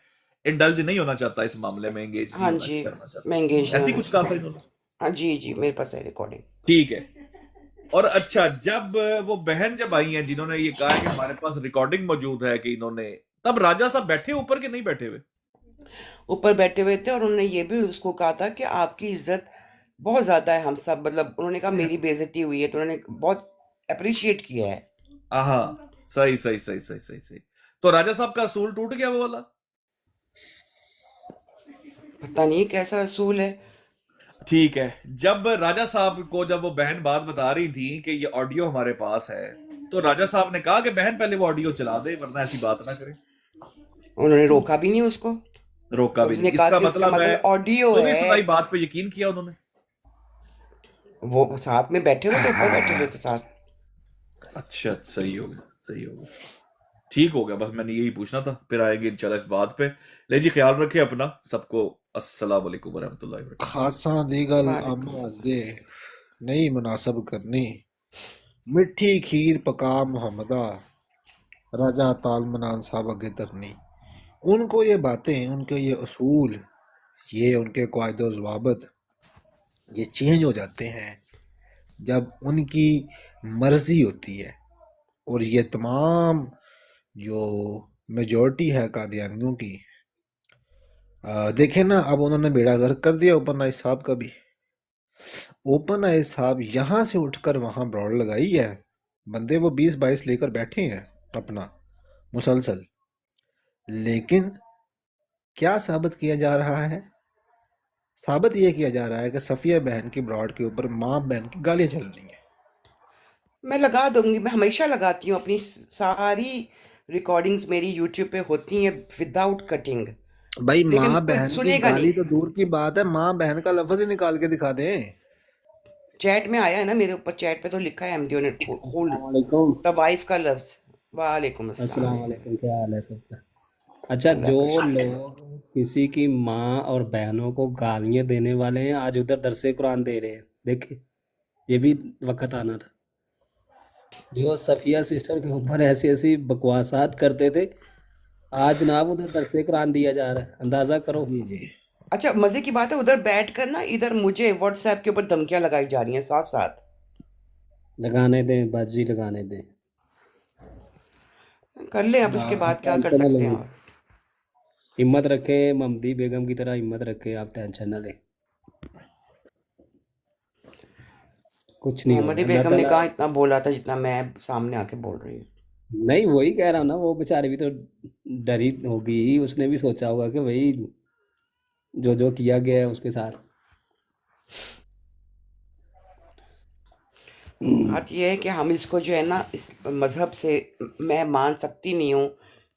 इंडल्ज नहीं होना चाहता इस मामले में, एंगेज नहीं हाँ होना जी, करना चाहता, मैं एंगेज ऐसी होना कुछ कहा था चाहता इन्होंने? हाँ जी जी, मेरे पास है रिकॉर्डिंग। ठीक है। और अच्छा, जब वो बहन जब आई हैं जिन्होंने ये कहा कि हमारे पास रिकॉर्डिंग मौजूद है कि इन्होंने, तब राजा साहब बैठे ऊपर के नहीं बैठे हुए? ऊपर बैठे हुए थे, और उन्होंने ये भी उसको कहा था कि आपकी इज्जत बहुत ज्यादा है हम सब, मतलब उन्होंने कहा मेरी बेइज्जती हुई है, तो उन्होंने बहुत अप्रिशिएट किया है। हाँ, सही सही सही सही सही सही। तो राजा साहब का असूल टूट गया वो वाला? पता नहीं कैसा असूल है। ठीक है। जब राजा साहब को जब वो बहन बात बता रही थी कि ये ऑडियो हमारे पास है, तो राजा साहब ने कहा कि बहन पहले वो ऑडियो चला दे वरना ऐसी बात ना करे। उन्होंने रोका भी नहीं उसको, रोका भी उसने नहीं, कहा इसका कि उसका मतलब है मतलब ऑडियो सुनी है। सुनाई बात पे यकीन किया उन्होंने। वो साथ में बैठे हुए थे, ऊपर बैठे हुए थे साथ। अच्छा, सही हो गया, सही हो गया, ठीक हो गया। बस मैंने यही पूछना था, फिर आएंगे इंशाल्लाह इस बात पे। ले जी, ख्याल रखें अपना सबको। अस्सलाम वालेकुम वरहमतुल्लाहि वबरकातुहू। खासा दी गल अम्मा दे नहीं मुनासब करनी, मिठी खीर पका मोहम्मदा, राजा ताल मनान साहब अगे धरनी। उनको ये बातें, उनके ये असूल, ये उनके कायदे ज़वाबित ये चेंज हो जाते हैं जब उनकी मर्जी होती है। और ये तमाम जो मेजॉरिटी है कादियानियों की, देखें ना, अब उन्होंने बेड़ा गर्क कर दिया ओपन आइज साहब का भी। ओपन आइज साहब यहाँ से उठकर वहाँ ब्रॉड लगाई है, बंदे वो 20-22 लेकर बैठे हैं अपना मुसलसल, लेकिन क्या साबित किया जा रहा है? साबित यह किया जा रहा है कि सफिया बहन की ब्रॉड के ऊपर माँ बहन की गालियाँ चल रही हैं। मैं लगा दूंगी, मैं हमेशा लगाती हूँ, अपनी सारी रिकॉर्डिंग्स मेरी यूट्यूब पे होती हैं विदाउट कटिंग। भाई लेकिन माँ कोई बहन की सुनेगा गाली नहीं। तो दूर की बात है, माँ बहन का लफ्ज ही निकाल के दिखा दें। चैट में आया है ना, मेरे ऊपर चैट पे तो लिखा है एमडीओ ने होल्ड वालेकुम द वाइफ का लफ्ज। वालेकुम अस्सलाम अस्सलाम। वालेकुम, क्या हाल है सबका? अच्छा, अल्लाह जो का शुक्र। लोग किसी की माँ और बहनों को गालियाँ देने वाले हैं, आज उधर दरसे कुरान दे रहे हैं। देखिए, ये भी वक्त आना था। जो सफिया सिस्टर के ऊपर ऐसी ऐसी बकवासात करते थे, आज जनाब उधर दरसे कुरान दिया जा रहा है, अंदाजा करो। जी जी। अच्छा, मजे की बात है, उधर बैठ कर ना इधर मुझे व्हाट्सएप के ऊपर धमकियां लगाई जा रही हैं साथ साथ। लगाने दें बाजी, लगाने दें, कर ले, अब इसके बाद क्या कर टेंशन न सकते हैं। लें, और हिम्मत रखें, ममदी बेगम की तरह हिम्मत रखें, आप टेंशन न लें, कुछ नहीं मोहम्मदी होगा। अल्लाह बेगम ने ताला कहा इतना बोला था जितना मैं सामने आके बोल रही हूँ। नहीं, वही कह रहा हूँ ना, वो बेचारी भी तो डरी होगी, उसने भी सोचा होगा कि भाई जो जो किया गया है उसके साथ। बात यह है कि हम इसको जो है ना, इस मज़हब से मैं मान सकती नहीं हूँ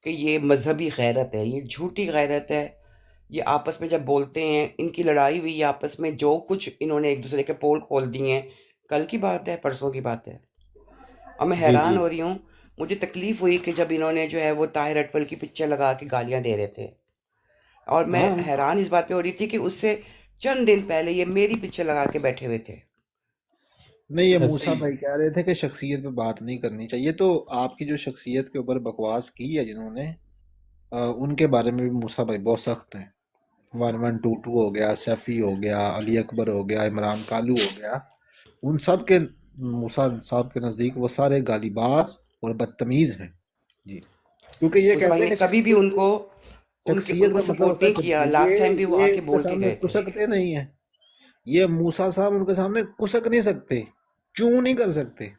कि ये मजहबी गैरत है, ये झूठी गैरत है। ये आपस में जब बोलते हैं, इनकी लड़ाई हुई आपस में, जो कुछ इन्होंने एक दूसरे के पोल खोल दिए हैं, कल की बात है, परसों की बात है। और मैं जी हैरान जी, हो रही हूँ, मुझे तकलीफ हुई कि जब इन्होंने जो है वो ताहिर अटवल की पिक्चर लगा के गालियाँ दे रहे थे, और मैं हाँ हैरान इस बात पे हो रही थी कि उससे चंद दिन पहले ये मेरी पिक्चर लगा के बैठे हुए थे। नहीं, ये बस मूसा भाई कह रहे थे कि शख्सियत पे बात नहीं करनी चाहिए, तो आपकी जो शख्सियत के ऊपर बकवास की है जिन्होंने, उनके बारे में भी मूसा भाई बहुत सख्त हैं। 1122 हो गया, सैफी हो गया, अली अकबर हो गया, इमरान कालू हो गया, उन सब के मूसा साहब के नज़दीक वो सारे गालिबाज और बदतमीज हैं जी। क्योंकि ये मूसा भाई कहते ने हैं कि कभी भी उनको शख्सियत उनको का मतलब सपोर्ट होता है नहीं किया। खुद, लास्ट टाइम भी वो ये आके उनके बोल के सामने गए थे। कुसकते नहीं है। ये मूसा साहब उनके सामने कुसक नहीं सकते, चूं नहीं कर सकते।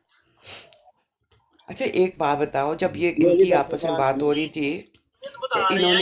अच्छा, एक बात बताओ, जब ये मेरी इनकी तरफ से आपस में कुरान बात सुनो। हो रही थी कि इन्होंने